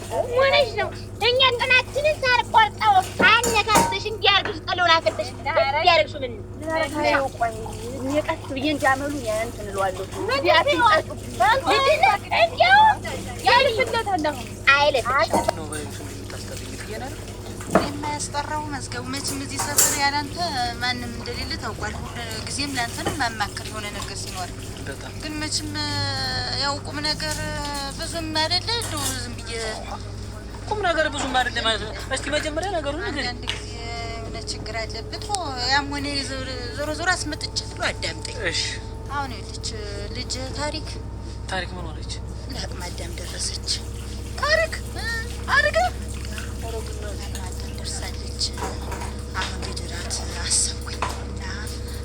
What is no? Then you're gonna sit inside a port. Oh, I'm not going to sing. You're just alone. ያረግሹ ምን ነው ቆይ የቀስ ብዬ እንጃመሉ ያን ተንሏለሁ የማያስጠራው መዝገቡ መቼም እዚህ ሰፈር ያላንተ ማንም እንደሌለ ታውቋል። ጊዜም ላንተንም ማማከር የሆነ ነገር ሲኖር ግን መቼም ያው ቁም ነገር ብዙም አይደለ እንደው ዝም ብዬ ቁም ነገር ብዙም አይደለ ማለት ነው። እስኪ መጀመሪያ ነገሩን ንገሪኝ። አንድ ጊዜ የሆነ ችግር አለበት ነው ያም ሆነ ዞሮ ዞሮ አስመጥቻለሁ አዳምጠኝ። እሺ አሁን ልጅ ታሪክ ምን ሆነች? ለአቅመ አዳም ደረሰች። ታሪክ አድርገ ደርሳለች። አሁን ልድራት አሰብኩኝ እና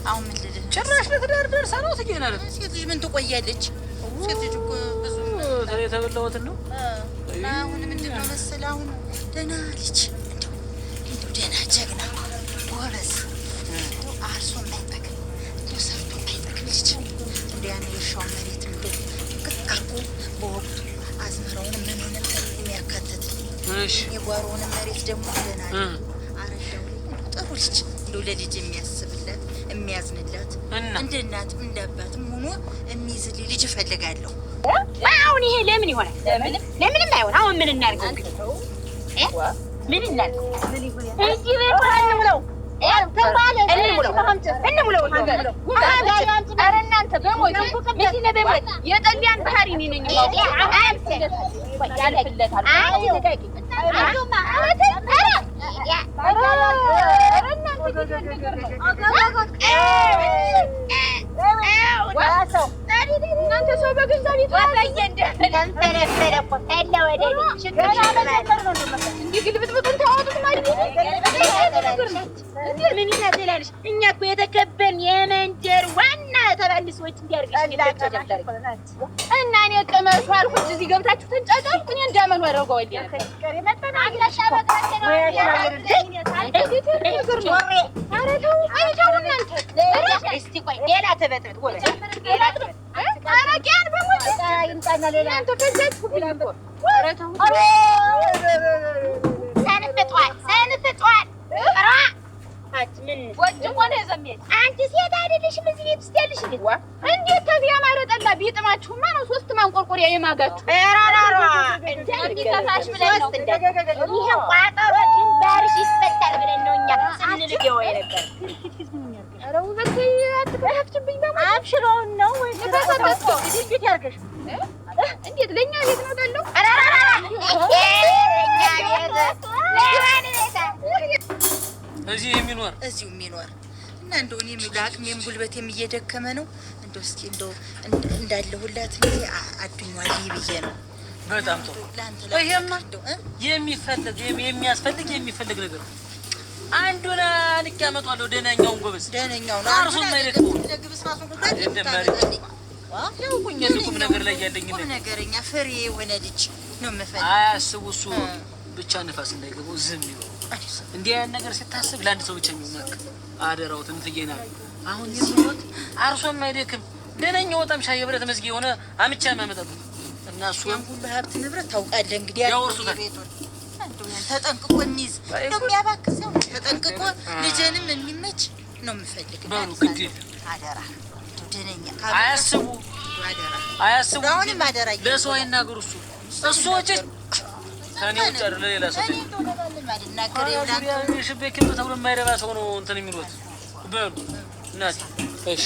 አሁን ምን ልልህ ጭራሽ ለትዳር ደርሳ ነው ትገኛለች። ሴት ልጅ ምን ትቆያለች? ሴት ልጅ እኮ ብዙ የተበላሁት ነው። አሁን ምንድን ነው መሰለህ አሁን ደህና ልጅ እንደው ደህና ጀግና ጎበዝ አርሶ የማይጠግብ እንደው ሰርቶ የማይጠግብ ልጅ እንደው ያን የእርሻውን መሬት እንደው ቅጥ አድርጎ በወቅቱ አዝመራውን ምኑንም የሚያካትት የጓሮውንም መሬት ደግሞ ደህና አረዳው ጥሩ ልጅ እንደው ለልጅ የሚያስብለት የሚያዝንላት እንደ እናትም እንደ አባትም ሆኖ የሚይዝልኝ ልጅ እፈልጋለሁ። አሁን ይሄ ለምን ይሆናል? ለምንም አይሆን። አሁን ምን እናድርገው እንግዲህ? ምን እናድርገው? እዚህ ቤት ነው እናንተ በሞት ምስለ በሞት የጠሊያን ባህሪ ነኝ እናንተ ሰው በገዛ ቤቱ ግልብጥብጡን ታወጡት ማለት ምን ይታደላለሽ? እኛ እኮ የተከበርን የመንደር ዋና ተባል ሰዎች እንዲያርግሽ እና እኔ ቀመርኩ አልኩት። እዚህ ገብታችሁ ተንጫጫልኩ። እኔ እንዳመኑ አደረገው ወዲያ እስቲ ቆይ ሌላ ተበጥብጥ አረቂያን በሞት ይምጣና ሌላ አንተ ከዛች ሁሉ ሰንፍጧል ምን ወጭ ሆነ ዘመድ አንቺ ሴት አይደለሽም እዚህ ቤት ውስጥ ያለሽ ልጅ እንዴት ከዚህ ያማረ ጠላ ቢጥማችሁማ ነው ሶስት ማንቆርቆሪያ የማጋችሁ አራራራ እንዴ ከፋሽ ብለን ነው ይሄ ቋጠሮ ግንባርሽ ይፈታል ብለን ነው እኛ ስንልገው የነበር አረው በቃ አትከፍችብኝ በማለት አብሽሮው ነው ወይ ተፈሰተስኩ እንዴት ያርገሽ እንዴት ለኛ ቤት ነው ደለው አራራራ እዚህ የሚኖር እና እንደው እኔም ለአቅሜም ጉልበቴም እየደከመ ነው። እንደው እስኪ እንደው እንዳለሁላት እንጂ አዱኛው ብዬ ነው። በጣም ጥሩ። ይሄማ የሚያስፈልግ ነገር ነው። አንዱን ልክ ያመጣለሁ። ደህናኛውን ጎበዝ ደህናኛውን አርሶም አይደለም ደግብስ ማሱን ያው ቁም ነገር ላይ ያለኝ ነገርኛ ፍሬ የሆነ ልጅ ነው የምፈልግ። አያስቡ እሱ ብቻ ነፋስ እንዳይገባው ዝም ይበል። እንዲህ ያን ነገር ሲታሰብ ለአንድ ሰው ብቻ የሚመክ አደራውትን ትየናል። አሁን የምሮት አርሶም አይደክም ደነኛ ወጣም ሻይ ብረት መስጊ የሆነ አምቻ ማመጣው እና እሱ ሁሉ ሀብት ንብረት ታውቃለህ እንግዲህ ያወርሱታል። ተጠንቅቆ የሚይዝ ነው የሚያባክሰው ተጠንቅቆ ልጅንም የሚመች ነው የምፈልግ። ባሉ ግድ አደራ ደነኛ አያስቡ አሁንም አደራ ለሰው አይናገሩ እሱ ወጭ ታኔ ወጣር ለሌላ ሰው ነገር ይላል ሽቤክ ተብሎ የማይረባ ሰው ነው እንትን የሚሉት በሉ እናት እሺ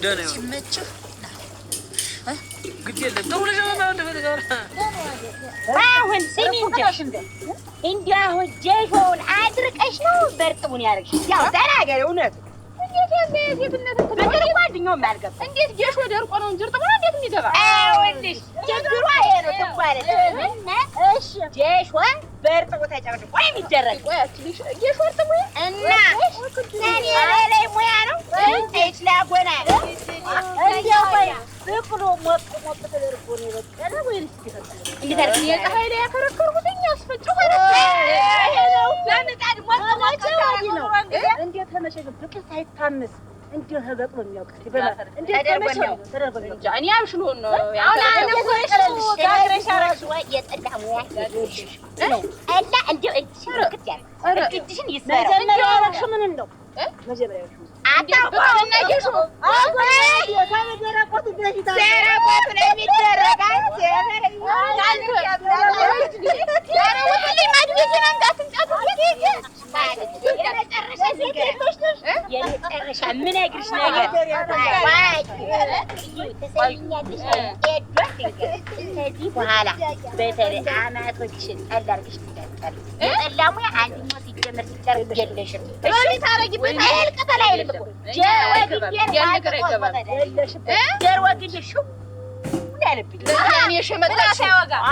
ደህና ነው ሲመችህ ግድ የለም ተው ልጅ ነው እንደፈለገው አሁን ስሚ እንዲያው ጀሾውን አድርቀሽ ነው በርጥሙን ያርግሽ ያው ተናገር እውነት እንዴት የትነት ተመረቀ ጓደኛው ማልገባ እንዴት ጀሾ ደርቆ ነው እንጂ እርጥሙ እንዴት የሚገባ አይወልሽ ጀግሩ አይሮ ተባለ እና እሺ ጀሾ በርጥሙ ተጨርቆ ወይ የሚደረግ ወይ አትሊሽ ጀሾ እርጥሙ እና እኔ ላይ ሙያ ነው እንዴት ላጎና እንዴው ወይ ብቅሎ ሞቅ ተደርጎ ነው በቀለ ወይ እንዴት አርክ የፀሐይ ላይ ያከረከሩትኝ አስፈጭ ሆነ ነው ለምጣድ ሞቅ ነው እንዴት ተመሸገ ብቅ ሳይታመስ እንዴት ተበቅሎ የሚያውቅ ይበላል እንዴት ተመሸገ ተደርጎ እንጃ እኔ አብሽሎ ነው ያው ጋግረሻራሽ ወይ የጠላ ሙያ ነው አላ እንዴው እጅሽን ይሰራ እጅሽን ይሰራ መጀመሪያ ያረክሽ ምን እንደው መጀመሪያ አታውቀውም ነጌሾ ደረቆቱ በፊት ደረቆቱ ነው የሚደረጋል የመጨረሻ የምነግርሽ ነገር ከዚህ በኋላ በተለይ አማቶችሽን ጠላ አድርገሽ ትጠጣለሽ። የጠላ ሙያ አንደኛው ሲጀመር ሲጨርስ የለሽም። ቅጠል አይልም እኮ ጀር ወግድ ሹ ያለብኝ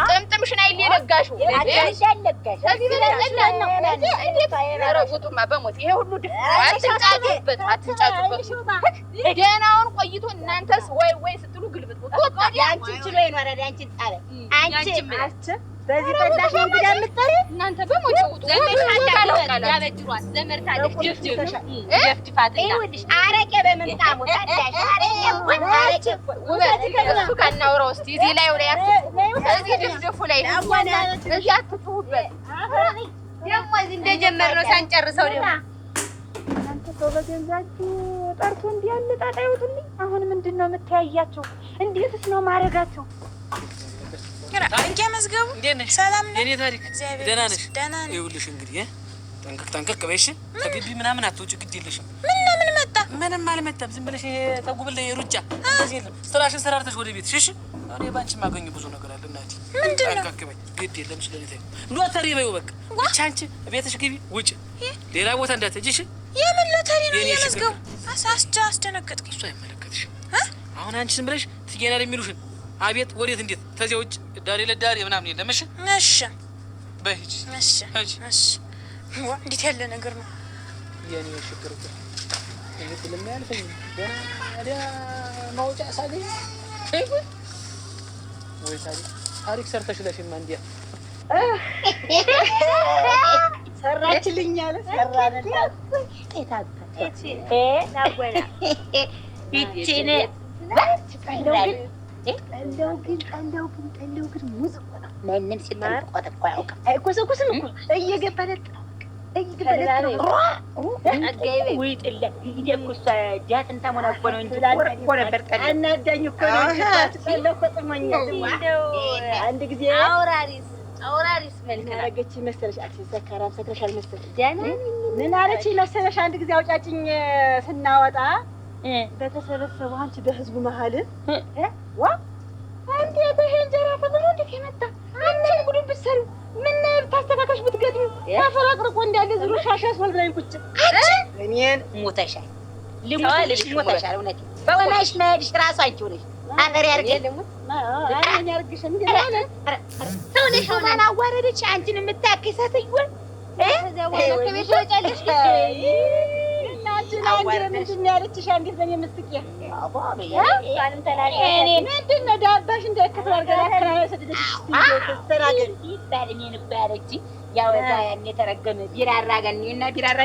ጥምጥምሽን አይል የነጋሽው በሞት ይሄ ሁሉ አትንጫጩበት። ደህናውን ቆይቶ እናንተስ ወይ ስትሉ ግልብጥ ያንቺን ችሎ ይኖራል። ያንቺን ጣለ አንቺ በዚህ ጠላሽ ነው እንግዲህ የምትጠሪ እናንተ በሞት ውጡ። ያበድሯት ዘመርታለች ደፍድፋት ይኸውልሽ አረቄ በመምጣሙ ጠላሽ አረቄ እሱ ካናውራው እስኪ እዚህ ላይ እዚህ ድፍድፉ ላይ እዚህ አትጩሁበት። ደግሞ እዚህ እንደጀመርነው ሳንጨርሰው ደግሞ እናንተ ሰው በገንዛችሁ ጠርቶ እንዲህ ያለ ጣጣ ይወጡልኝ። አሁን ምንድን ነው የምታያያቸው? እንዴትስ ነው ማድረጋቸው? እንዴ መዝገቡ ሰላም ነኝ። የኔ ታሪክ ደህና ነሽ? ይኸውልሽ እንግዲህ ጠንቀቅ በይ እሺ። ከግቢ ምናምን አትውጪ፣ ግድ የለሽም። ምን መጣ? ምንም አልመጣም። ዝም ብለሽ ተጉብል ላይ ሩጫ እንደዚህ የለም። ስራሽን ሰራርተሽ ወደ ቤትሽ እሺ። እኔ ባንቺ ማገኘ ብዙ ነገር አለ እናቴ። ጠንቀቅ በይ፣ ግድ የለም። ስለኔ ታይ ሎተሪ በይው በቃ። ብቻ አንቺ ቤትሽ ግቢ፣ ውጪ፣ ሌላ ቦታ እንዳትሄጂ እሺ። የምን ሎተሪ ነው የመዝገቡ? አስደነገጥኩኝ። እሱ አይመለከትሽም። አሁን አንቺ ዝም ብለሽ ትገኛለሽ የሚሉሽን አቤት ወዴት እንዴት ተዚያ ውጭ ዳሬ ለዳሬ ምናምን የለም። እሺ እሺ በሂጂ እሺ እሺ። እንዴት ያለ ነገር ነው የኔ ሽክር እኮ ይሄ ሁሉም ያልፈኝ ገና ማውጫ ሳገኝ ወይ ታሪክ ሰርተሽ ለሽማ እንዲያ ሰራችልኝ አለ ሰራነላት ናጎና ይቺን ጠላው ግን ሙዝ ነው። ማንም ሲቆጥ እኮ አያውቅም። አይኮሰኩስም እኮ እየገባለት ወይ ጥላ ደግሞ እሷ ጃትን ታሞና እኮ ነው እንጂ እኮ ነበር ጠላ አናዳኝ እኮ ነው። ጠላ እኮ ጥሞኛል። አንድ ጊዜ አውራሪስ መልክ አረገች መሰለሽ። ሰካራም ሰክረሻል መሰለሽ። ምን አለች መሰለሽ? አንድ ጊዜ አውጫጭኝ ስናወጣ በተሰበሰቡ አንቺ በህዝቡ መሀል ዋ አንዴ በሄንጀራ ተብሎ እንዴት የመጣ አንቺን ጉድ ብትሰሩ ምን ታስተካከሽ ብትገድሩ ያፈራቅርቆ እንዳለ ዝሩ ሻሻስ ወልብላኝ ቁጭ አንቺ እኔን ሞተሻል ልሞትሽ ሞተሻል። እውነት በእውነትሽ መሄድሽ ራሱ አንቺው ነሽ። አገር ያርገኝ አገር ያርግሽ እንዴ ማለት ሰውነሽ ማን አዋረደች አንቺን የምታከይ ሰትዮ ከዚያ በኋላ ከቤት ወጫለሽ ምንድን ነው ያለችሽ? አንዴት በእኔ ምስኪያ እኔ ምንድን ነው ዳባሽ እንዳይከተል አድርገን አከራሪ ሰደደሽ ተናገሪ ይባል እኔን እኮ ያለችኝ ያው እዛ ያን የተረገመ ቢራራ ጋር እኔና ቢራራ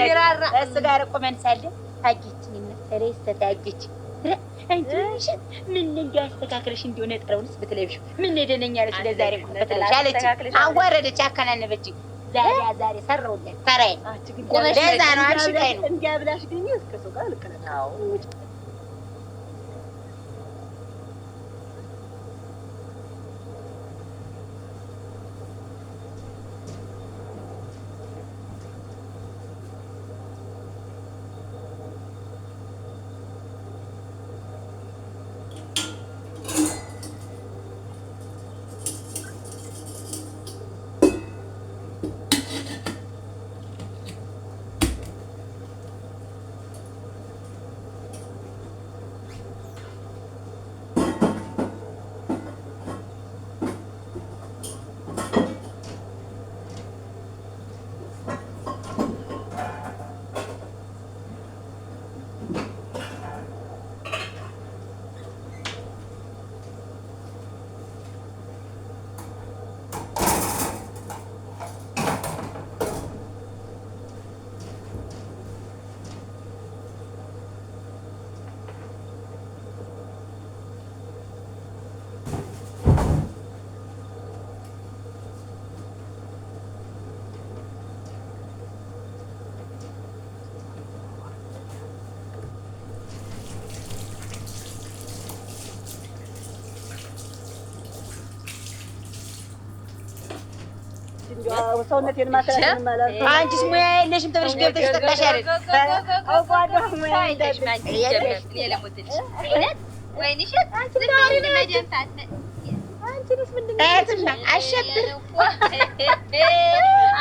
ቢራራ እሱ ጋር ቆመን ሳለ ታጌችኝ መሰለኝ ስተታጌች አንቺ ምን እንዲያስተካክልሽ እንደሆነ ጥረውንስ ብትለብሺው ምን ደነኛለሽ ለዛሬ በተለሽ አለች። አዋረደች፣ አከናነበችኝ። ዛሬ ሰራውልኝ ሰራይ ለዛ ነው አሽቀኝ ነው እንዲያብላሽ ግን እስከ ሰው ጋር ልከናው ሰውነቴን ማሰራት ማለት ነው። አንቺስ ሙያ የለሽም ተብለሽ ገብተሽ ጠጣሽ አይደል? አውቃለሁ ሙያ የለሽም አንቺ የለሽ የለሞትልሽ ወይንሽ አንቺ ታሪ መጀንታት አንቺስ ምንድነው አያትና አሸብር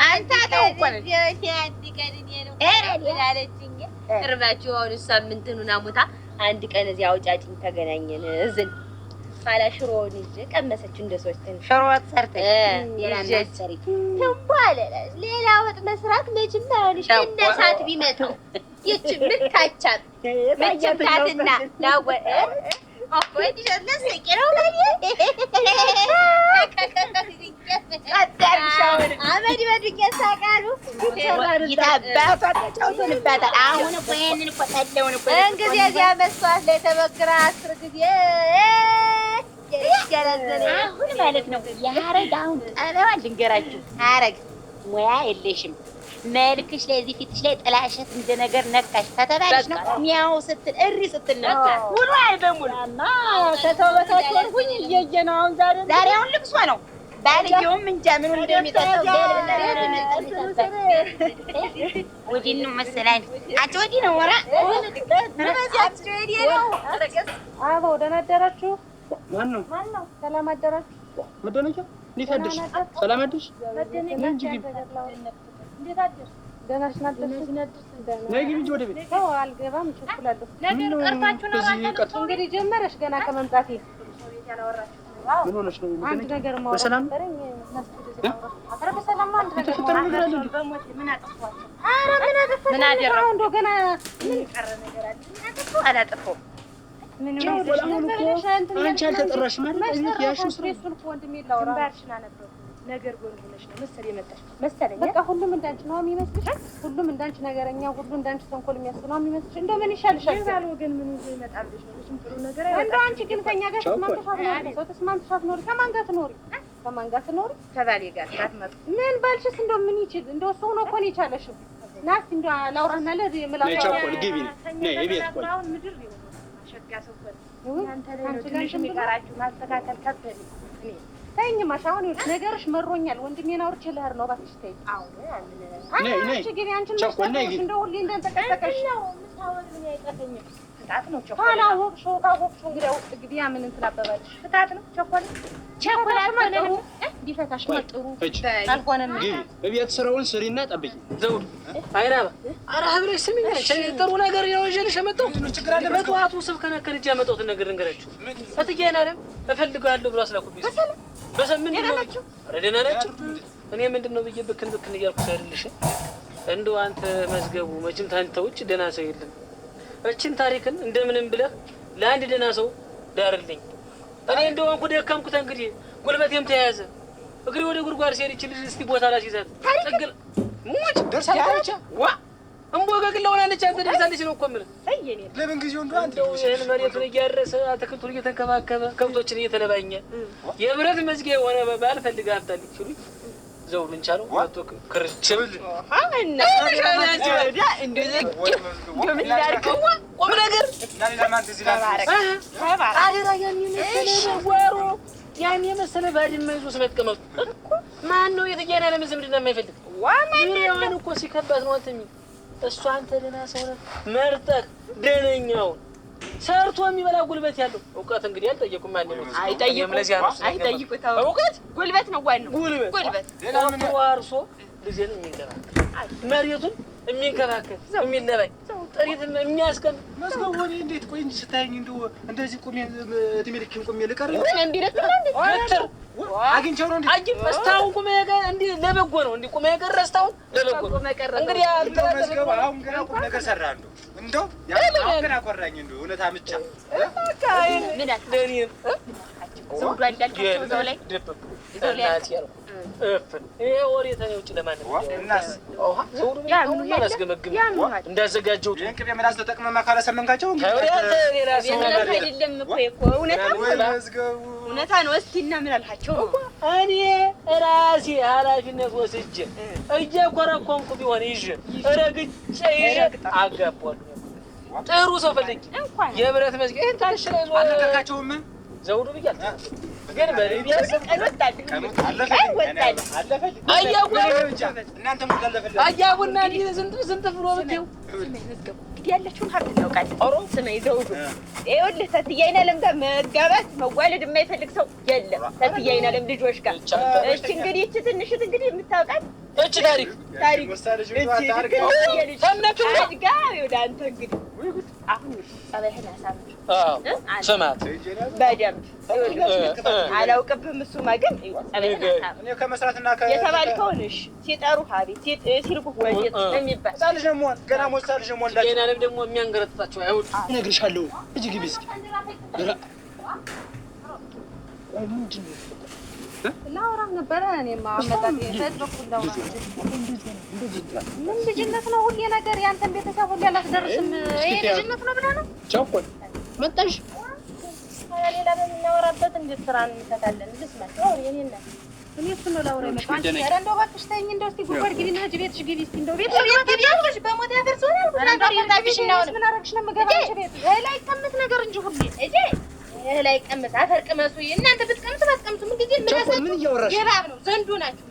አንተ አታውቁ ነው ያለችኝ እርባችሁ አሁን ሳምንቱን አሙታ አንድ ቀን እዚህ አውጫጭኝ ተገናኘን እዝን ፋላ ሽሮውን ይዤ ቀመሰችው እንደ ሶስት ሽሮ ወጥ ሰርተሽ የላናሰሪ ተንቧለ ሌላ ወጥ መስራት መቼም አይሆንሽ እንደ እሳት ቢመጣው ይች ምታቻት መቸምታትና ዳወ አቆይ ዲጀለስ ከረው ማለት አመዲ በድቄ ሳቃሉ ይታባቷ ተጫውተንባታል። አሁን እኮ ይሄንን እኮ ጠለውን እኮ እንግዲህ እዚያ መስዋዕት ላይ ተበክራ 10 ጊዜ አሁን ማለት ነው ያረግ አሁን ጠለዋ ልንገራችሁ አረግ ሙያ የለሽም መልክሽ ላይ እዚህ ፊትሽ ላይ ጥላሸት እንደ ነገር ነካሽ ከተባለሽ ነው ሚያው ስትል እሪ ስትል ነው ሁሉ አይበሙና ተተወታች ወርኩኝ እየየና አሁን ዛሬ አሁን ልቅሶ ነው ባልየውም እንጃ ምን እንደሚጠጣው ወዲህ ነው መሰለኝ አጭ ወዲህ ነው ወራ አጭ ወዲህ ነው አዎ ደህና አደራችሁ ማን ነው ሰላም አደራችሁ መደነኛ እንዴት አደርሽ ሰላም አደርሽ እንዴት አደርሽ ደህና ነሽ ነይ ግቢ ወደ ቤት ነው አልገባም ቸኩላለሁ ነገር ቀርታችሁ ነው ማለት ነው እንግዲህ ጀመረሽ ገና ከመምጣቴ ምን ሆነሽ ነው አንድ ነገር ማውራት በሰላም አረ በሰላም አንድ ነገር በሞት ምን አጠፋችሁ አረ ምን አጠፋችሁ ምን አደረኩ እንደው ገና ምን ቀረ ነገር አለ አላጠፋው ምን ነው አንቺ አልተጠራሽ ማለት እዚህ ያሽው ስሬሱን ወንድሜ ላውራ ባርሽና ነበር ነገር ጎንብለሽ ነው መሰለኝ መጣሽ መሰለኝ በቃ ሁሉም እንዳንቺ ነው የሚመስልሽ ሁሉም እንዳንቺ ነገረኛ ሁሉ እንዳንቺ ተንኮል የሚያስብ ነው የሚመስልሽ እንደው ምን ይሻልሻል ይዛል ወገን ምን ይዞ ይመጣልሽ ነው እሱም ጥሩ ነገር አይደለም እንደው አንቺ ግን ከኛ ጋር ተስማምተሻት ኖሪ ከማን ጋር ትኖሪ ከባሌ ጋር ሳትመጡ ምን ባልሽስ እንደው ምን ይችል እንደው እሱ ነው እኮ ነው የቻለሽ ናስ እንደው ላውራና ለዚህ ምላው ነው ግቢ ነይ ቤት ቆይ አሁን ምድር ነው ሸጋ ሰፈር አንተ ላይ ነው የሚቀራችሁ ማስተካከል ከበደ እኔ ተይኝ ማሻውን ይሁን ነገርሽ መሮኛል ወንድሜን አውርቼ ልሄድ ነው እባክሽ ተይ አዎ ነይ ግን አንቺን እንደው ሁሌ እንደተቀጠቀሽ ነው ምታወል ምን አይቀርኝም ፍታት ነው ቸኮላ ካወቅሽው እንግዲህ ውስጥ ግቢ ምን እንትን አበባልሽ ፍታት ነው ቸኮላ ማለት ቢፈታሽ መጥሩ አልሆነም በቤት ስራውን ስሪና ጠብቂ ዘውድ አይራባ አረ አብረሽ ስሚኝ ጥሩ ነገር ነው ይዤልሽ የመጣሁት ችግር አለ በጠዋቱ ስብከነከን እጄ ያመጣሁት ነገር እንገራችሁ ፈትጌና አይደል እፈልጋለሁ ብሎ አስላኩብኝ በሰምን ነው ረደና ናችሁ እኔ ምንድነው ብዬ ብክን እያልኩ አይደልሽ እንደው አንተ መዝገቡ መቼም ታንተ ውጭ ደና ሰው የለም እቺን ታሪክን እንደምንም ብለህ ለአንድ ደና ሰው ዳርልኝ እኔ እንደው አንኩ ደካምኩት እንግዲህ ጉልበቴም ተያዘ እግሬ ወደ ጉርጓር ሲሄድ ይችላል እስቲ ቦታ ላይ ሲዛት ጥግል ሙጭ ደርሳለች ዋ እንቦገግለው አለች አንተ ደርሳለች ነው እኮ ምን ሰየኔ ለምን ጊዜው እንደው አንተ ይሄን መሬቱን እያረሰ አትክልቱን እየተንከባከበ ከብቶችን እየተለባኘ የብረት መዝጊያ ሆነ ባል ፈልጋ አፍታልኝ ሲሉ ዘውሉን ቻለው ወጥቶ ክርችብል አመና ወዲያ እንደዚህ ምን ያርከው ቆም ነገር ለማንተ ዝላፍ አደራ ያን የመሰለ ባድመ ይዞ ስለተቀመጡ ማን ነው የተገና ለምዝምድና የማይፈልግ ዋማን ነው እኮ ሲከባት ነው አንተ እሱ አንተ ደና ሰው ነህ መርጠህ ደነኛው ሰርቶ የሚበላ ጉልበት ያለው እውቀት እንግዲህ አልጠየቁም ማን ነው አይጠይቁት እውቀት ጉልበት ነው ዋናው ጉልበት ደና ዋርሶ ልጅን የሚንከባከብ መሬቱን የሚንከባከብ የሚለባይ ጥሪት የሚያስቀም መስገቦኔ እንዴት ቆይ እንጂ ስታየኝ እንደዚህ ቆሜ እድሜ ልክም ቆሜ ልቀር ምን እንዲረጥ ወጥር አግኝቼው ነው እንዴ አግኝተው ቆሜ እንዴ ለበጎ ነው እንዴ ቆሜ ቀረስታው ለበጎ እንግዲህ መስገብ አሁን ገና ቁም ነገር ሰራንዶ እንደው ያው ገና ቆራኝ እንደው እውነት አምጫ በቃ ምን አለኝ ዘውዱ አንዳልከው ዘው ላይ እፍን ይሄ ወሬታው ውጭ ለማን ነው እናስ ዘውዱ ያምን ያስገመግም እንዳዘጋጀው እንቅቤ ምላስ ተጠቅመማ ካለ ሰመንካቸው አይደለም እኮ እውነታ ነው እስቲና ምን አልሃቸው እኔ ራሴ ኃላፊነት ወስጄ እየኮረኮንኩ ቢሆን ይዤ ረግጬ ይዤ አጋባለሁ ጥሩ ሰው ፈልጊ የብረት መዝጊያ ታንሽ ላይ ነው አልነካቸውም ዘውዱ ብያለሁ ግን በቢያስ አያቡና ስንት ፍሮ ብትይው እንግዲህ ያለችውን ሀብት እናውቃለን። ስመኝ ዘውዱ ይኸውልህ ተትዬ አይናለም ጋር መጋባት መዋለድ የማይፈልግ ሰው የለም። ተትዬ አይናለም ልጆች ጋር እቺ እንግዲህ እቺ ትንሽት እንግዲህ የምታውቃት እቺ ታሪክ ወደ አንተ እንግዲህ አሁን ጸባይህን አሳምር። ስማት በደምብ አላውቅብህም። እሱማ ግን ጸባይህን አሳምር። እኔ ከመስራትና የተባልከውን እሺ ሲጠሩ ሀቤት ሲልኩህ ወዴት የሚባል ሳልሽ ነው ሞን ገና ሞሳልሽ ነው ሞን ገና ደግሞ የሚያንገረጥጣቸው አይሁን እነግርሻለሁ። እጅ ግቢ እስኪ ላውራህ ነበረ። እኔማ አመጣጤ በትበኩል ላውራህ ምን ልጅነት ነው ሁሌ ነገር ያንተን ቤተሰብ ሁሌ አላስደርስም። ይሄ ልጅነት ነው ብለህ ነው ቸኮል መጣሽ። ሌላ በምናወራበት እንዴት ስራ እንፈታለን? ልስማት ነው የኔና እኔ እሱ ነው ላውራ የመጣው። አንቺ ኧረ እንደው እባክሽ ተይኝ። እንደው እስኪ ጉድጓድ ግቢና ሂጂ ቤትሽ ግቢ እስኪ እንደው ቤትሽ ግቢ ያልኩሽ በሞት ያፈርሰዋል። ምን አደረግሽ ነው የምገባው ቤት ላይ ቀምስ ነገር እንጂ ሁሌ እጄ ላይ ቀምስ አፈር ቅመሱ። እናንተ ብትቀምሱ ባትቀምሱ ምን ጊዜ ምን እያወራሽ የባብ ነው ዘንዱ ናችሁ።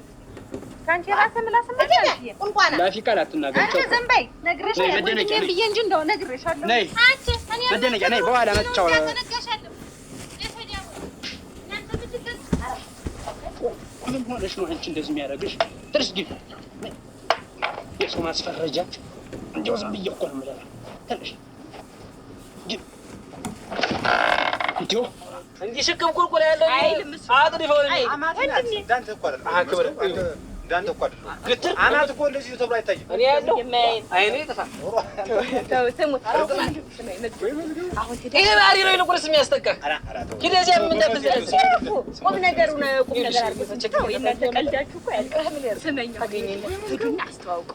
ካንቺ ራስ ምላስ ማለት ቁንቋና ላፊ ቃል አትናገሪ። አንቺ ዘንባይ ነግሬሻለሁ። ወንድሜ ብዬ እንጂ እንደው ነግሬሻለሁ። ነይ አንቺ እኔ መደነቂያ ነይ። በኋላ መጥቻው ነው ተነጋሻለሁ። እናንተ ብትቀምሱ ምን ሆነሽ ነው አንቺ እንደዚህ የሚያደርግሽ? ትርስ ግቢ የሰው ማስፈረጃ እንደው ዝም ብዬሽ እኮ ነው የምልህ። ትንሽ ግቢ እንዲሁ እንዲህ ሽክም ቁልቁል ያለው አጥሪፈው ዳንተ እኮ አይደለም ዳንተ እኮ አይደለም ግትር አናት እኮ እንደዚህ ተብሎ አይታይም። እኔ ያለው አይኔ ጥፋ ስሙት ይሄ ባሪ ነው ይልቁንስ የሚያስጠቃ ኪለዚያ ምን እንደምትዘዝ ቁም ነገር አድርገው እናንተ ቀልዳችሁ እኮ ያልቀህም ስመኝ ታገኘኝ ሂዱና አስተዋውቁ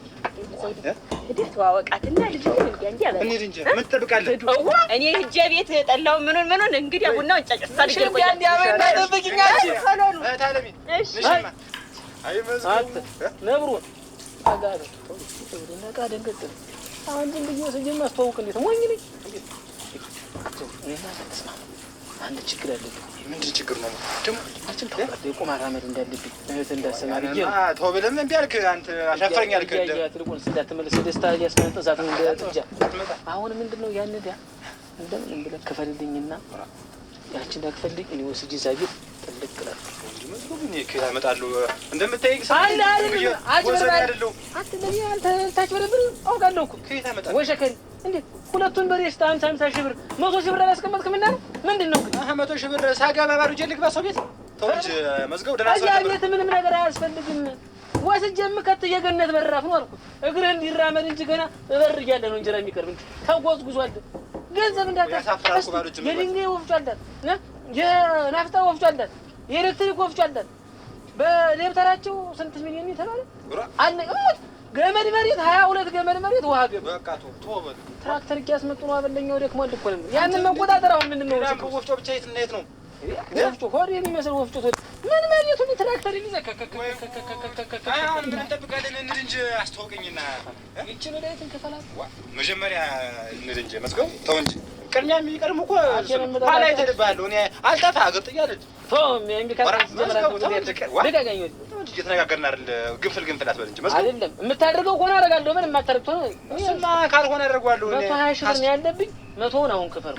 ሂደህ ተዋወቃትና ልጅ እንዴ እንጂ ምን ትጠብቃለህ? እኔ ሂጅ ቤት ጠላው ምኑን እንግዲህ ቡናውን ጫጭስ ታድርገው እንዴ ያንዴ አበበቂኛች ታለሚ እሺ ነብሩ አጋር ወደና ቃ ደንገጥ አሁን ዝም ብዬ ወስጄ ማስተዋወቅ እንዴት ሞኝ ነኝ። እኔና ተስማ አንድ ችግር አለብኝ። ምንድን ችግር ነው ደግሞ? አንቺን ታውቃለህ የቁማር አመድ እንዳለብኝ እህት እንዳሰማር ይሄ ተው ብለህ እምቢ አልክ አንተ አሻፈረኝ አልክ። ትልቁንስ እንዳትመለስ ደስታ እያስመጣዛት ነው እንደጥጃ አሁን ምንድነው ያንዳ እንደምን ብለህ ከፈልልኝና ያቺን እንዳክፈልኝ እኔ ወስጄ ዛቢት ጥልቅ ቅላት እንጂ ምን ያመጣሉ እንደምታይ አለ አይደለም አትለኝ አንተ ታጭበረብር አውቃለሁ እኮ ከየት ያመጣል ወሸከን እንዴት ሁለቱን በሬስታ 50 ሺህ ብር 100 ሺህ ብር አላስቀመጥክምና ምንድነው ግን 100 ሺህ ብር ሳገባ ባሩ ጀልክ ባሰው ቤት ተውጅ መዝገው ደናሳ አያ ቤት ምንም ነገር አያስፈልግም። ወስጄም ከየገነት በራፍ ነው አልኩት። እግርህ እንዲራመድ እንጂ ገና በር እያለ ነው እንጀራ የሚቀርብ እንጂ ተጓዝጉዟል። ገንዘብ እንዳታሳፍራኩ ባሉት የድንጋይ ወፍጮ አላት የናፍጣ ወፍጮ አላት የኤሌክትሪክ ወፍጮ አላት። በደብተራቸው ስንት ሚሊዮን ይተናል አለ እሙት ገመድ መሬት 22 ገመድ መሬት ውሃ ገብ በቃ ቶበል ትራክተር እያስመጡ ነው አበለኛው ደክሟል እኮ ነው ያንን መቆጣጠር አሁን ምንድነው ወፍጮ ብቻ የት ነው ወፍጮ ሆድ የሚመስል ወፍጮ ምን ማለት ነው? ትራክተር ይዘከከከ አሁን ምን እንጠብቃለን? እንድንጅ አስተዋውቀኝና ይችን ላይ ተንከፈላል መጀመሪያ እንድንጅ መስገው ተው እንጂ ቅድሚያ የሚቀርም እኮ ኋላ ይተድባለሁ እኔ አልጠፋ አገር ጥያለች ቶም የሚካታስ ጀመራው ደጋጋኝ እየተነጋገርን አይደል? ግንፍል አትበል እንጂ መስገው አይደለም የምታደርገው ሆነ አደርጋለሁ ምን የማታደርገው እሱማ ካልሆነ አደርጋለሁ እኔ 120 ሺህ ብር ነው ያለብኝ 100ውን አሁን ክፈር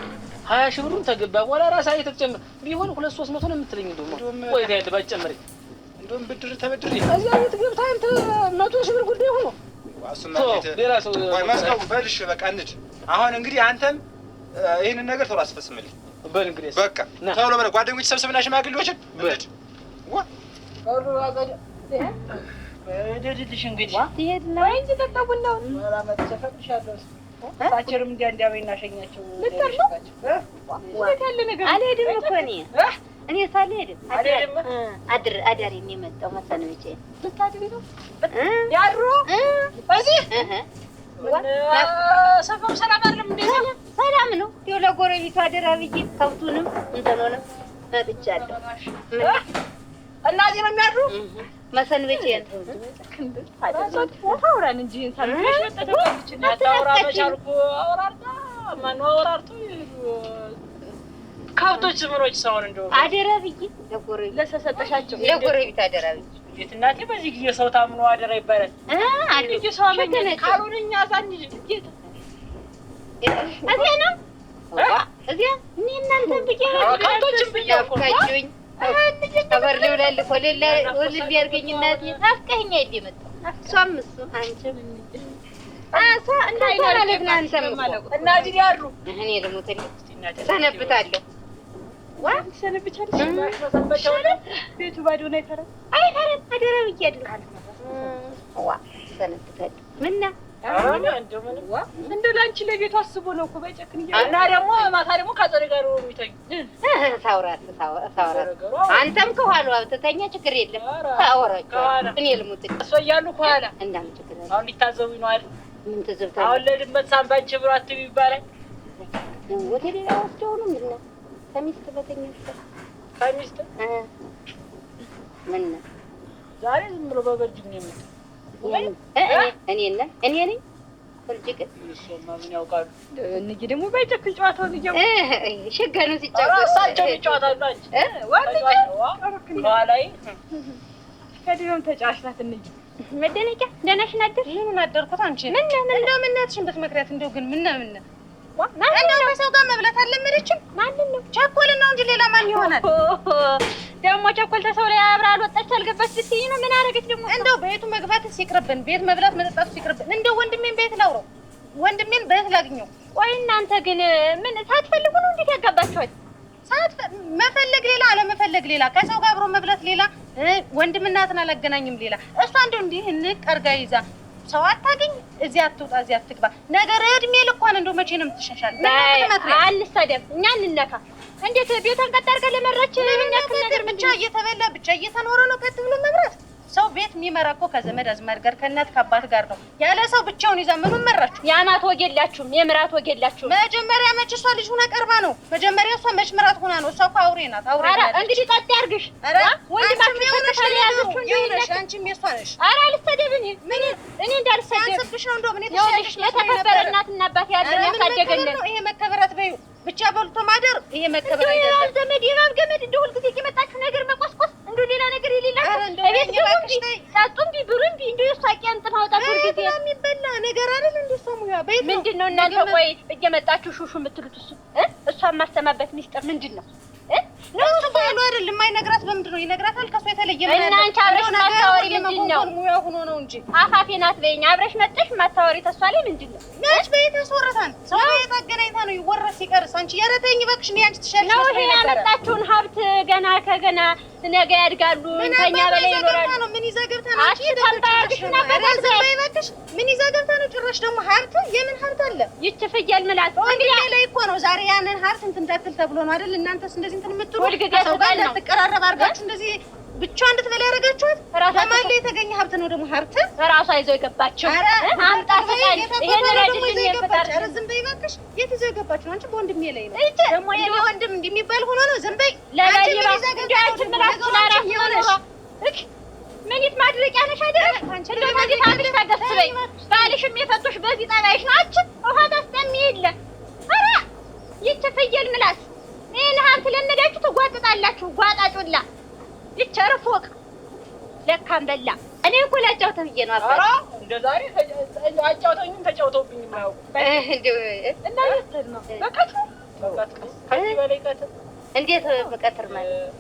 20 ሺህ ብሩን ተገባ በኋላ ራስህ አይተጨምር ቢሆን 200-300 ነው የምትለኝ እንደውም ቆይታ ያለ ባጨምሪ እንደውም ብድር ተበድሪ እዚያ ቤት ገብታ አንተ 100 ሺህ ብር ጉዳይ ሆኖ እሱማ ሌላ ሰው መስገው በልሽ በቃ እንድ አሁን እንግዲህ አንተም ይሄንን ነገር ቶሎ አስፈጽምልኝ በል እንግዲህ በቃ ቶሎ በል ጓደኞች ሰብስብና ሽማግሌዎችን እንድ ወሩ አጋደ ደድልሽ እንግዲህ ትሄድ ነው እንጂ ተጠቡናው ማራመት ተፈቅሻለሁ ታቸርም እንዲያቤና ሸኛቸው ለታለ ነገር አልሄድም እኮ እኔ ሳልሄድም አዳሪ ነው የመጣው መሰነብቼ ልታድሪ ነው ያሩ እዚህ ሰፈሩ ሰላም አይደለም እንዴ? ሰላም ነው። ይኸው ለጎረቤቱ አደራ ብዬ ከብቱንም እንትኑንም መጥቻለሁ። እናዚህ ነው የሚያድሩ መሰንበቼ አውራን እንጂ ሰንበች መጠተው ታውራ መቻልኩ አውራርታ ማን አውራርቱ ከብቶች ምኖች ሰውን እንደው አደራ ብዬ ለሰጠሻቸው ለጎረቤት አደራ ብዬ እንዴት እናቴ በዚህ ጊዜ ሰው ታምኖ አደራ ይባላል? አንድ ጊዜ ሰው አመኘ ካልሆነ እኛ ዛን ጌታ እዚያ ነው እዚያ እኔ እናንተን ብዬ ከብቶችን ብዬ አፍቃችሁኝ አበር ልውላል እኮ ወልል ቢያርገኝ እናቴ ታፍቀኸኝ አይደል የመጣው እሷም እሱም አንቺም አሳ እንደዛ ማለት ነው። አንተም እናዚህ ያሉ እኔ ልሙትልኝ ሰነብታለሁ። ዋ ሰነብቻለሽ ቤቱ ባዶ ነው አይፈራም አይፈራም አደራ ብያለሁ ዋ ሰነብታለሁ ምና እንደው ላንቺ ለቤቱ አስቦ ነው እኮ በጨክን እና ደግሞ ማታ ደግሞ ከጸሪ ጋር ነው የሚተኙ ታውራት አንተም ከኋላ አብተኛ ችግር የለም ታወራቸው እኔ ልሙት እሷ እያሉ ከኋላ እንዳም ችግር የለም አሁን ሊታዘቡኝ ነው አይደል ምን ተዘብታ አሁን ለድመት ሳምባንቺ ብሎ አትብ ይባላል ወቴ ወስደው ነው ምን ከሚስት በተኛሽ ከሚስት ምን ዛሬ ዝም ብሎ በበርጅም ነው የምትለው እኔ ነኝ ፍልጅቅ እሱማ ምን ያውቃሉ እንጂ ደግሞ ባይጨክን ጨዋታውን ይያው ሸጋ ነው ሲጫወቱ ራሳቸው ይጫወታሉ አንቺ ዋላይ ከዲዮም ተጫዋችናት እንጂ መደነቂያ ደህናሽ ናደር ምን አደርኩት አንቺ ምን እንደው ምን እናትሽን በትመክሪያት እንደው ግን ምን እንደው በሰው ጋር መብላት አልለመደችም ማንን ነው ቸኮል ነው እንጂ ሌላ ማን ይሆናል ደግሞ ቸኮል ተሰው ላይ አብራ አልወጣች አልገባች ስትይ ነው ምን አደረገች ደግሞ እንደው ቤቱ መግባት ሲቅርብን ቤት መብላት መጠጣት ሲቅርብን እንደው ወንድሜን ቤት ላውረው ወንድሜን ቤት ላግኘው ቆይ እናንተ ግን ምን ሳትፈልጉ ነው እንዴት ያጋባችኋል መፈለግ ሌላ አለመፈለግ ሌላ ከሰው ጋር አብሮ መብላት ሌላ ወንድም እናትን አላገናኝም ሌላ እሷ እንደው እንዲህ እንቀርጋ ይዛ ሰው አታገኝ እዚህ አትውጣ እዚህ አትግባ ነገር እድሜ ልኳን እንደው መቼ ነው የምትሸሻል አንሰደብ እኛ እንነካ እንዴት ቤቷን ቀጥ አድርጋ ለመራች ነገር ብቻ እየተበላ ብቻ እየተኖረ ነው ከት ብሎ መብራት ሰው ቤት የሚመራ እኮ ከዘመድ አዝማድ ጋር ከእናት ከአባት ጋር ነው ያለ ሰው ብቻውን ይዛ ምኑን መራችሁ የአማት ወግ የላችሁም የምራት ወግ የላችሁም መጀመሪያ መች እሷ ልጅ ሆና ቀርባ ነው መጀመሪያ እሷ መች ምራት ሆና ነው እሷ እኮ አውሬ ናት አውሬ ናት እንግዲህ ቀጥ ያርግሽ ወንድማችሁ ተሰለ ያዘችው ይኸውልሽ አንቺም የሷ ነሽ ኧረ አልሰደብኝ ምን እኔ እንዳልሰደብ አንስብሽ ነው እንደው ምን ይኸውልሽ የተከበረ እናትና አባት ያለን ያሳደገልን ይሄ መከበራት በይው ብቻ በልቶ ማደር ይሄ መከበር አይደለም ዘመድ ይባል ገመድ እንደው ሁልጊዜ እየመጣችሁ ነገር መቆስቆስ እንደው ሌላ ነገር የሌላችሁ እቤት ገቡኝ ታጡም ቢብሩም እንደው የሷቂያን ጥማውጣት ሁልጊዜ የሚበላ ነገር አይደል እንደው ሰሙያ በይት ምንድነው እናንተ ቆይ እየመጣችሁ ሹሹ የምትሉት እሷን ማስተማበት ሚስጥር ምንድነው ነው እሱ ባሉ አይደል የማይነግራት በምንድን ነው ይነግራታል ከሷ የተለየ ምን እና አንቺ አብረሽ ማታወሪ ምንድነው ሙያ ሆኖ ነው እንጂ አፋፌ ናት በይኝ አብረሽ መጥተሽ ማታወሪ ተሷ ላይ ምንድነው ነጭ በይት አስወራታን ሰው ቤት አገናኝታ ነው ይወረስ ይቀርስ አንቺ ያረተኝ እባክሽ ነው አንቺ ትሻለሽ ነው ይሄ ያመጣችሁን ሀብት ገና ከገና ነገ ያድጋሉ ከኛ በላይ ይኖራሉ ምን ይዛ ገብታ ነው አንቺ ተንታያሽና በዛይባክሽ ምን ይዛ ገብታ ነው ጭራሽ ደግሞ ሀብት የምን ሀብት አለ ይቺ ፍየል ምላስ እንግዲህ ላይ እኮ ነው ዛሬ ያንን ሀብት እንትን እንዳትል ተብሎ ነው አይደል እናንተስ እንደዚህ እንትን የምትሉ ሁልጊዜ ሰው ጋር እንዳትቀራረብ አድርጋችሁ እንደዚህ ብቻዋን እንድትበላ ያደረጋችሁት ለማን ላይ የተገኘ ሀብት ነው ደግሞ ሀብት ራሷ ይዘው የገባችው አምጣ ፈቃድ ይሄን ረድልኝ የፈጣሪ ኧረ ዝም በይ እባክሽ የት ይዘው የገባችሁ አንቺ በወንድሜ ላይ ነው ደግሞ የኔ ወንድም እንደሚባል ሆኖ ነው ዝም በይ ለባይ ባንቺ ምራስ ለራስ ይሆነሽ ምንት ማድረቂያ ነሽ አይደል አንቺ ለማለት አንቺ ታገስበይ ባልሽም የፈቶሽ በዚህ ጣባይሽ ነው አንቺ ውሃ ታስጠሚ የለ ኧረ ይቺ ፍየል ምላስ ይሄን ሀብት ለነዳችሁ ትጓጥጣላችሁ ጓጣጩላ ይቸርፎቅ ለካም በላ እኔ እኮ ላጫውተው ብዬ ነው አባ እንደ ዛሬ አጫውተኝም ተጫውተውብኝ የማያውቁ እና የት ነው በቃ ከዚህ በላይ ቀጥል እንዴት በቀጥር ማለት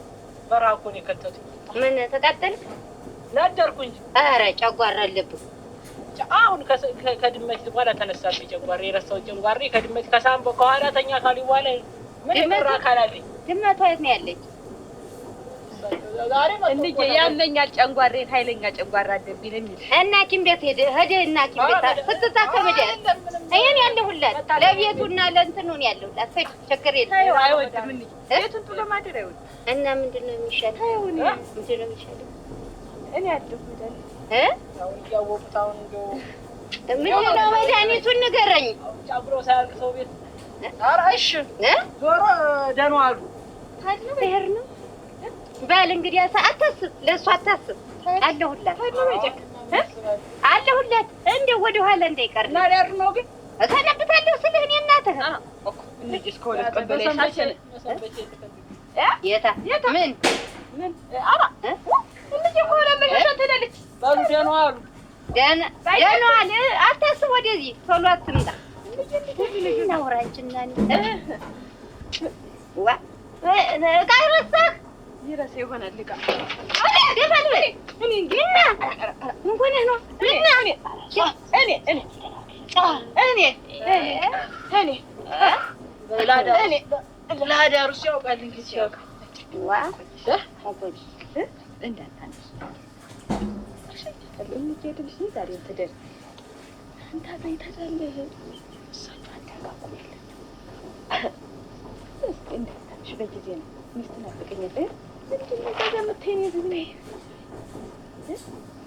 በረሃ እኮ ነው የከተቱኝ ምን ተቃጠልክ ናደርኩ እንጂ ኧረ ጨጓራ አለብህ አሁን ከድመት በኋላ ተነሳብኝ ጨጓራ የረሳው ጨጓራ ከድመት ከሳምቦ ከኋላ ተኛ ካሉ በኋላ ምን ይመራ ካላለኝ ድመቷ የት ነው ያለች ዛሬ እንዴ ያመኛል ጨንጓሬን ኃይለኛ ጨንጓራ አለብኝ ነኝ እና ሐኪም ቤት ሄደ እና ሐኪም ቤት ስትታከም ይሄን ያለሁላት ለቤቱና ለእንትኑ ነው ያለሁላት ችግር የለም አይወድም እንዴ ቤቱን ጥሎ ማደር አይወድም እና ምንድነው የሚሻለው ምንድነው የሚሻለው እኔ አለሁ መድኃኒት አሁን ያወቁት አሁን እንደው ምንድነው መድኃኒቱን ንገረኝ ጫጉሮ ሳያልቅ ሰው ቤት ኧረ እሺ ዞሮ ደህና አሉ ታድነው ብሄር ነው በል እንግዲህ አታስብ ለእሱ አታስብ አለሁላት አለሁላት እንደው ወደ ኋላ እንዳይቀር እና ሊያድር ነው ግን እሰነብታለሁ ስልህ እኔ እናትህ እንጂ እስከ ሁለት ቀን በላይ ሳሰነ የታ ምን አራ እንዴ ቆላ መሸሻ ትላለች ባሉ ደህና አሉ ደህና አለ አታስብ ወደዚህ ቶሎ አትምጣ ናውራንችና ዋ ጋይረሳህ ይረሳ ይሆናል ልቃ ደፋል በይ እኔ እንዴ ምን ሆነ ነው እኔ ላዳሩ ሲያውቃል እንግዲህ ሲያውቃል ዋ እንዳታነሽ እንዴትልሽ ዛሬ ተደር አንተ ታይታለህ እሳቸው አንተጋቁልኝ እስኪ እንዳታነሽ በጊዜ ነው ሚስት ናፍቀኛለህ ምንድነው ታዲያ የምትይኝ ዝም በይ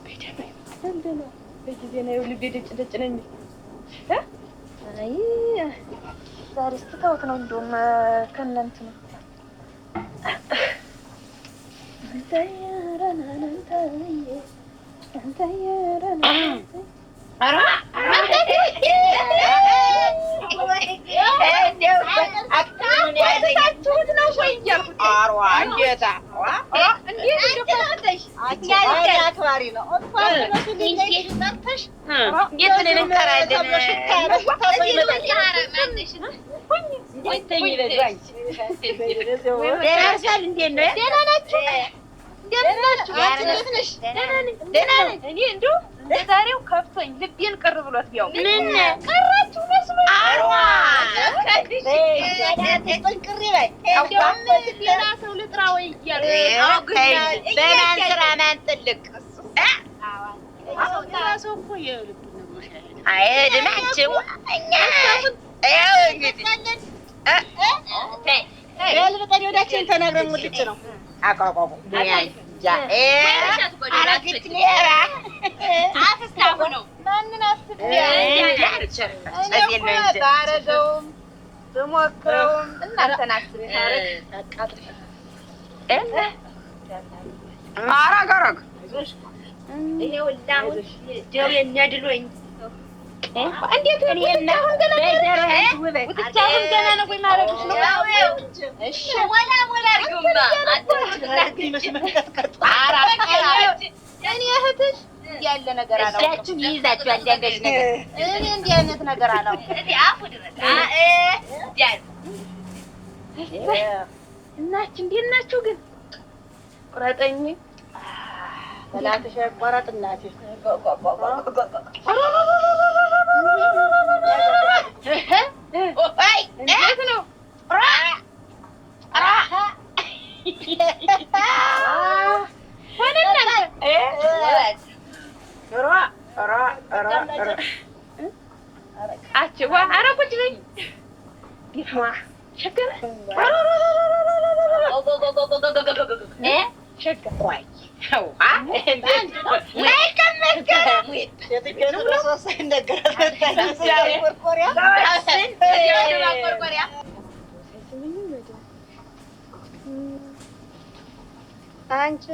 በደምብ እንደና በጊዜ ነው ልቤ ደጭ ነኝ አይ ዛሬ ስትተውት ነው እንደውም ከእናንተ ነው ዛሬው ከፍቶኝ ልቤን ቅር ብሎት ቢያው ምን ቀራችሁ መስሎ አርዋ ጥንቅር ይበል ሌላ ሰው ልጥራ ወይ እያለ በማን ስራ ማን ጥልቅ ሰው እኮ የልብ አይደላችሁ እኛ እንግዲህ ያልበቀኝ ወዳችን ተናግረን ሙልጭ ነው አቋቋሙ ያ አረግት ሌራ አፍስታው ነው ማንን አስቤያለሁ በሞክረውም እናንተን አስቤ አረግ ይሄው ላሁን ጀውዬ ነድሎኝ እንዴት እኔና ውትቻውን ገና ነው ወይ ማረግሽ ነው እሺ ወላ አርጉማ እኔ እህትሽ ያለ ነገር አለው እያችሁ ይይዛችሁ ያንዳንደሽ ነገር እኔ እንዲህ አይነት ነገር አለው እዚህ አፉ ድረስ ያን እናችሁ እንዴት ናችሁ ግን ቁረጠኝ በላትሽ ቆረጥ እናቴ አይ እንዴት ነው አንቺ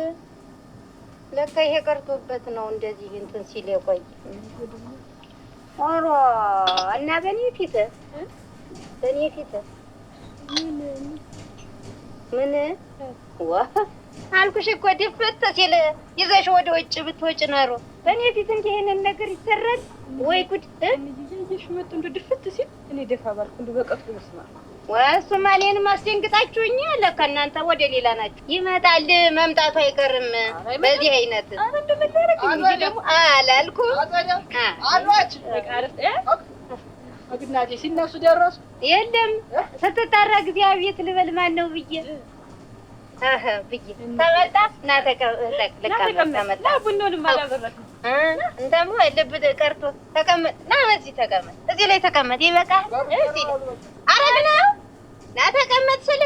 ለካ ይሄ ቀርቶበት ነው እንደዚህ እንትን ሲል የቆይ ኦሮ እና በኔ ፊት ምን ዋ አልኩሽ እኮ ድፍት ሲል ይዘሽ ወደ ውጭ ብትወጭ ኖሮ በኔ ፊት እንዲህ ይሄንን ነገር ይሰራል ወይ ጉድ ይሽ መጡ እንደ ድፍት ሲል እኔ ደፋ ባልኩ እንደ በቀጥሉ መስማ ወሱማ እኔንም አስደንግጣችሁኝ ለካ እናንተ ወደ ሌላ ናችሁ ይመጣል መምጣቱ አይቀርም በዚህ አይነት እንጂ ደግሞ አላልኩም አሏች አግናጂ ሲነሱ ደረሱ የለም ስትጣራ እግዚአብሔር ልበል ማን ነው ብዬ ብዬ ተመጣ እና ተመጣ ቡኖን ማላበረክ እንደሞ ልብ ቀርቶ ተቀመጥ ና በዚህ ተቀመጥ እዚህ ላይ ተቀመጥ ይበቃል እዚህ አረግና ና ተቀመጥ ስለ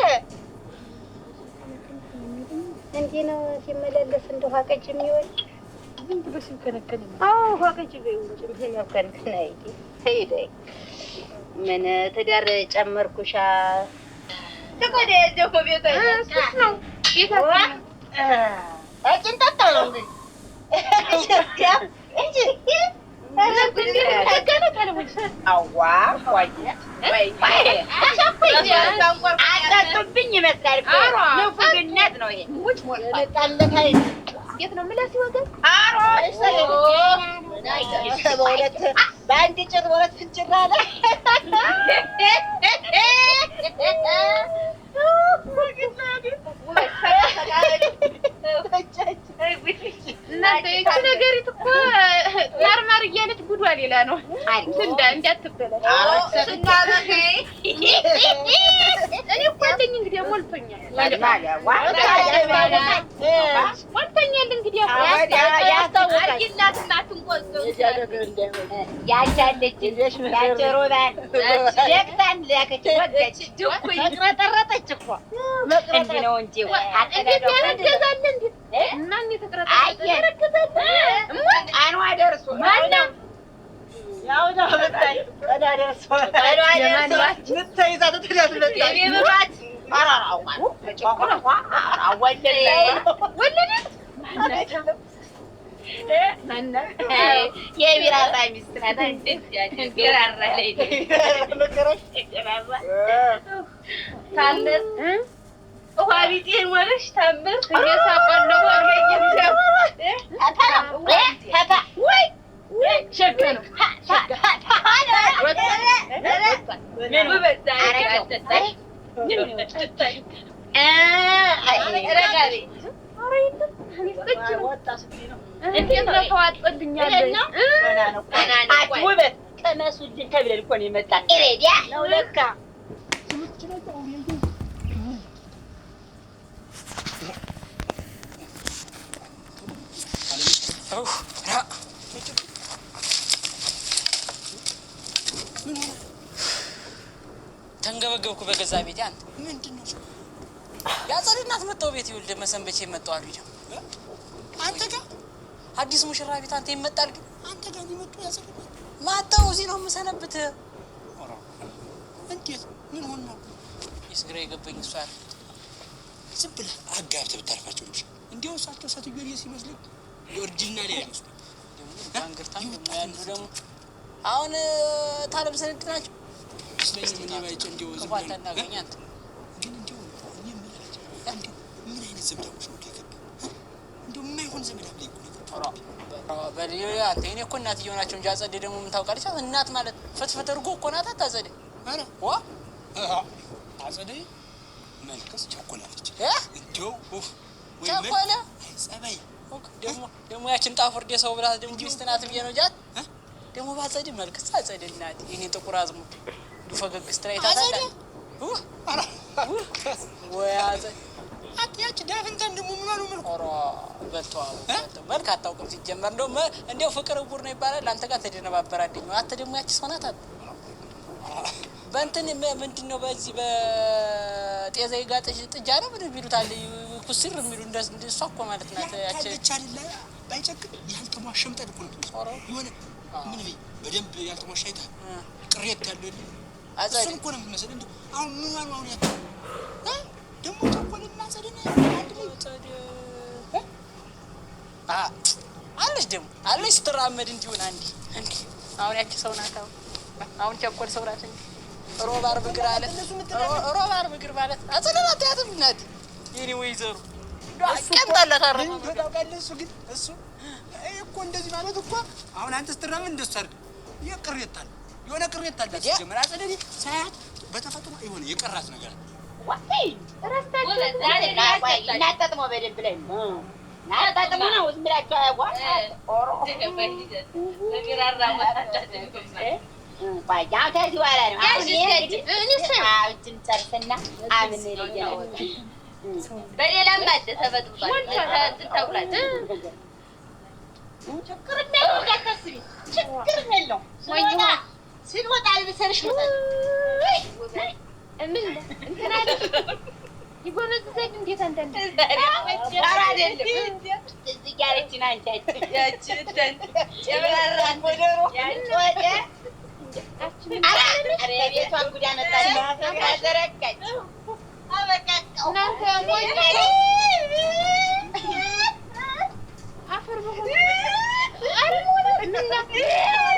እንዴ ነው ሲመለለስ እንደው ሀቀጅ የሚወል ዝም ብሎ ሲከነከን አዎ ሀቀጅ በይውጭ ሲከነከን አይዲ ሄደይ ምን ትዳር ጨመርኩሻ ተቆደ ደኮ ቤት ነው ይታው አጭንጣጣው ነው እንጂ አጠጡብኝ ይመስላል እኮ ንፉግነት ነው ይሄ። የት ነው ምላስ ወገን? በአንድ ጭር በሁለት ፍንጭር አለ። እናንተ ይቺ ነገሪት እኮ ማርማር እያለች ጉዷ ሌላ ነው። እንዳትበላሽ እኔ እኮ አለኝ እንግዲህ ሞልቶኛል። ሞልቶኛል እንግዲህ ያስታውቃል። ያቻለች ያቸሮባን ደግታን ላከች ወገች መቅረጠረጠች እኮ እንዲህ ነው እንጂ ያረገዛል እንዴ እና እኔ ተቀረጠረጠ ቃኗ ደርሶ ማነው ያው ነው መጣይ ቀዳ ደርሶ ቀዳ ደርሶ ምትይዛ ተተዳድለት የቤባት አራራው ጨቆራ ወለደት ማነው የቢራራ ሚስት ናት። ቢራራ ላይ መከረሽ ታምር ውሃ ቢጤን ወለሽ ታምር እየሳቆለው ወርገኝ ወይ ሸከነ ምን በዛ አረጋግጠሽ ረጋቢ እንዴት ነው ተዋጥልኛል? ውበት ቀመሱልኝ ተብለን እኮ ነው የመጣን። ኢሬዲያ ነው ለካ ተንገበገብኩ በገዛ ቤቴ። አንተ ምንድነው ያጸደ እናት መጣው ቤት ይወልደ መሰንበቼ መጣው አሉ ይደም አንተ ጋር አዲስ ሙሽራ ቤት አንተ ይመጣል ግን አንተ ጋር ይመጡ ያጸደ ማጣው እዚህ ነው መሰነብት። ኦራ እንዴት ምን ሆነ ነው ይስግራ የገበኝ እሷ ዝም ብለህ አጋብተህ ብታርፋቸው ልጅ እንዴው እሳቸው ሰትየው ሲመስልኝ የኦሪጂናል ላይ አይመስሉ ባንገርታ ያንዱ ደግሞ አሁን ታለም ሰንድናቸው ስለዚህ ምን ይባይጭ እንዴው ዝም ብለህ ታናገኛት ግን እንዴው እኔ ምንላቸው እንዴው ምን አይነት ዘመዳዎች ነው ከገባ እንዴው የማይሆን ዘመዳ ላይ እኮ ነው። ኦራ በሌላ አንተ እኔ እኮ እናትየው ናቸው እንጂ አጸደ ደግሞ ምን ታውቃለች? እናት ማለት ፍትፍት እርጎ እኮ ናት። አታጸደ አረ ዋ አጸደ መልከስ ቸኮላለች እንዴው ወይ ቸኮላ ጸባይ ደግሞ ያችን ጣፍርዴ ሰው ብላት ደግሞ ሚስት ናት ብዬ ነው ጃት ደግሞ ባጸደ መልከስ አጸደ እናት የኔ ጥቁር አዝሙድ ፈገግ ስትራይ ታታለ አራ ወይ አጸደ አጥያች ዳፍንተን ደግሞ ምን ነው መልኩ ኦራ በልቷው መልክ አታውቅም ሲጀመር እንደው ፍቅር ጉር ነው ይባላል። አንተ ጋር ተደነባበራደኝ አተ ደግሞ ያቺ ሰው ናት በእንትን ምንድነው በዚህ በጤዛ ይጋጥሽ ጥጃ ነው ምን ቢሉታል ኩስር የሚሉ እንደሷ እኮ ማለት ናት። ያቺ አይደለ ባይጨክ ያልተሟሸም ጠድቁ ነው ይሆነ ምን በይ በደንብ ያልተሟሻይታ ቅሬት ያለው አጸደ እኮ ነው የሚመስል እንደው አሁን ምን ነው አሁን ያተ ደግሞ ተቆልና አጸደና አንድ ላይ አጸደ አለሽ ደግሞ አለሽ ስትራመድ እንዲሆን አንዲ አሁን ያቺ ሰው ናት። አሁን ቸኮል ሰው ናት እንጂ ሮባር ብግር አለ ሮባር ብግር ማለት አጸደናት ያተም ናት የኔ ወይዘሩ አቀምጣላት አረፈ ታውቃለህ። እሱ ግን እሱ እኮ እንደዚህ ማለት እኮ አሁን አንተ ስትራመድ እንደሱ አይደል የቅሬታል የሆነ ቅሬታል ጀመራ አጸደኒ ሳያት በተፈጥሮ የሆነ የቀራት ነገር ዋይ ረስታችሁ እናጣጥሞ በደንብ ላይ እናጣጥሞ ነው ዝም ብላችሁ አይዋ ኦሮ ለሚራራ ባያው ታዲያ ዋላ ነው አሁን እኔ ሰውችን ጨርስና አምን ለየለ በሌላም ባደ ተፈጥሯል ተታውቃት ችግር ነው እንዳታስቢ ችግር ነው ወይኛ ሲልወጣ ልብሰርሽ ነው ምን እንትና ይጎነዘኝ እንዴት አንተን ዛራ አይደለም እዚህ ያለችና አንቺ ያቺ ጨበራራ ወደሮ ያንወደ አረ ቤቷን ጉዳ መጣች አዘረጋች አበቃው እናንተ ሞኝ አፈር በሆነ አረ ሞኝ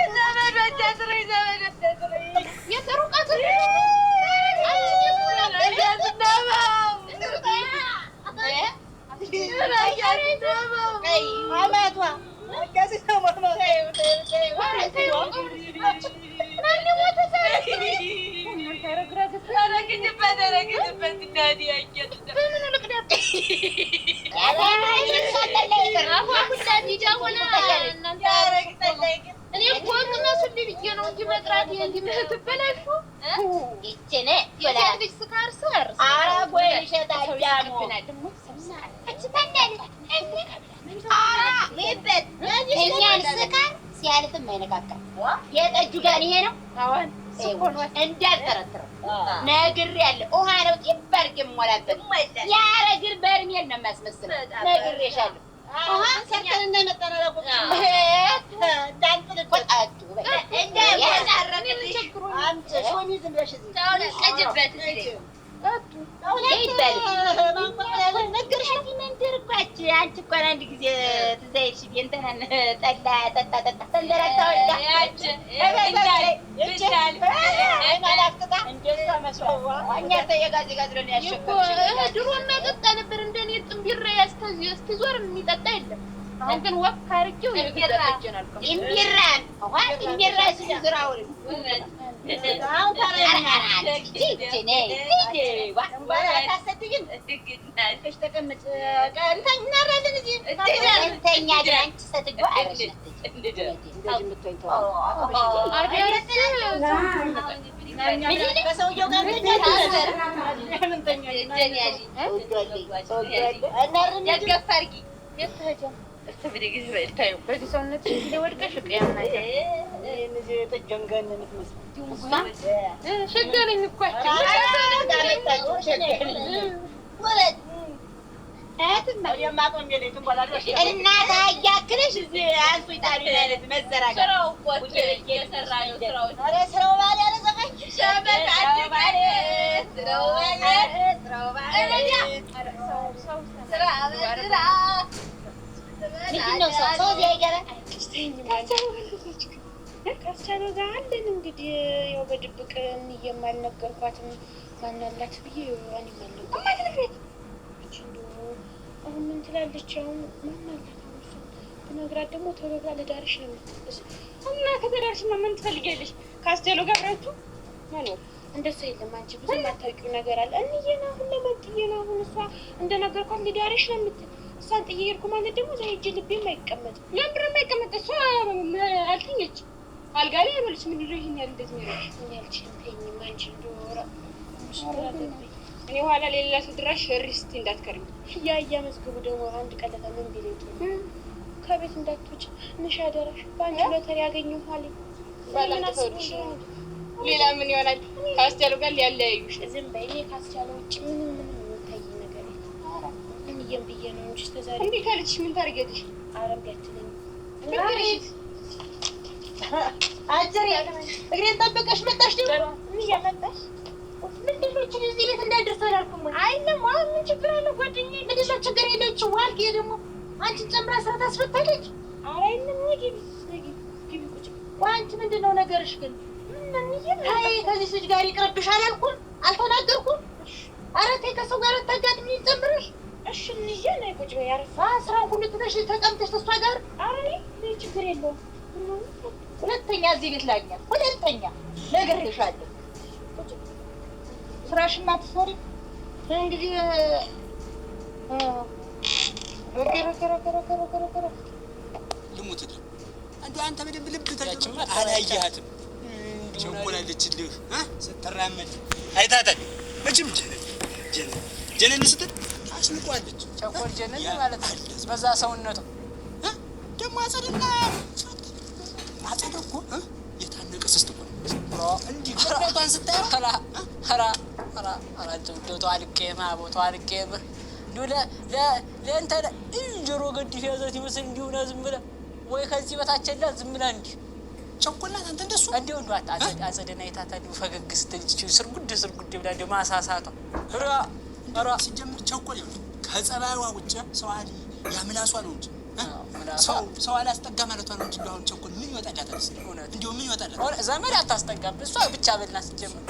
ሰው አላስጠጋ ማለት ነው እንጂ አሁን ቸኮል ምን ይወጣላታል? እንደው ምን ይወጣላታል? ዘመድ አታስጠጋም። እሷ ብቻ በልና ስትጀምር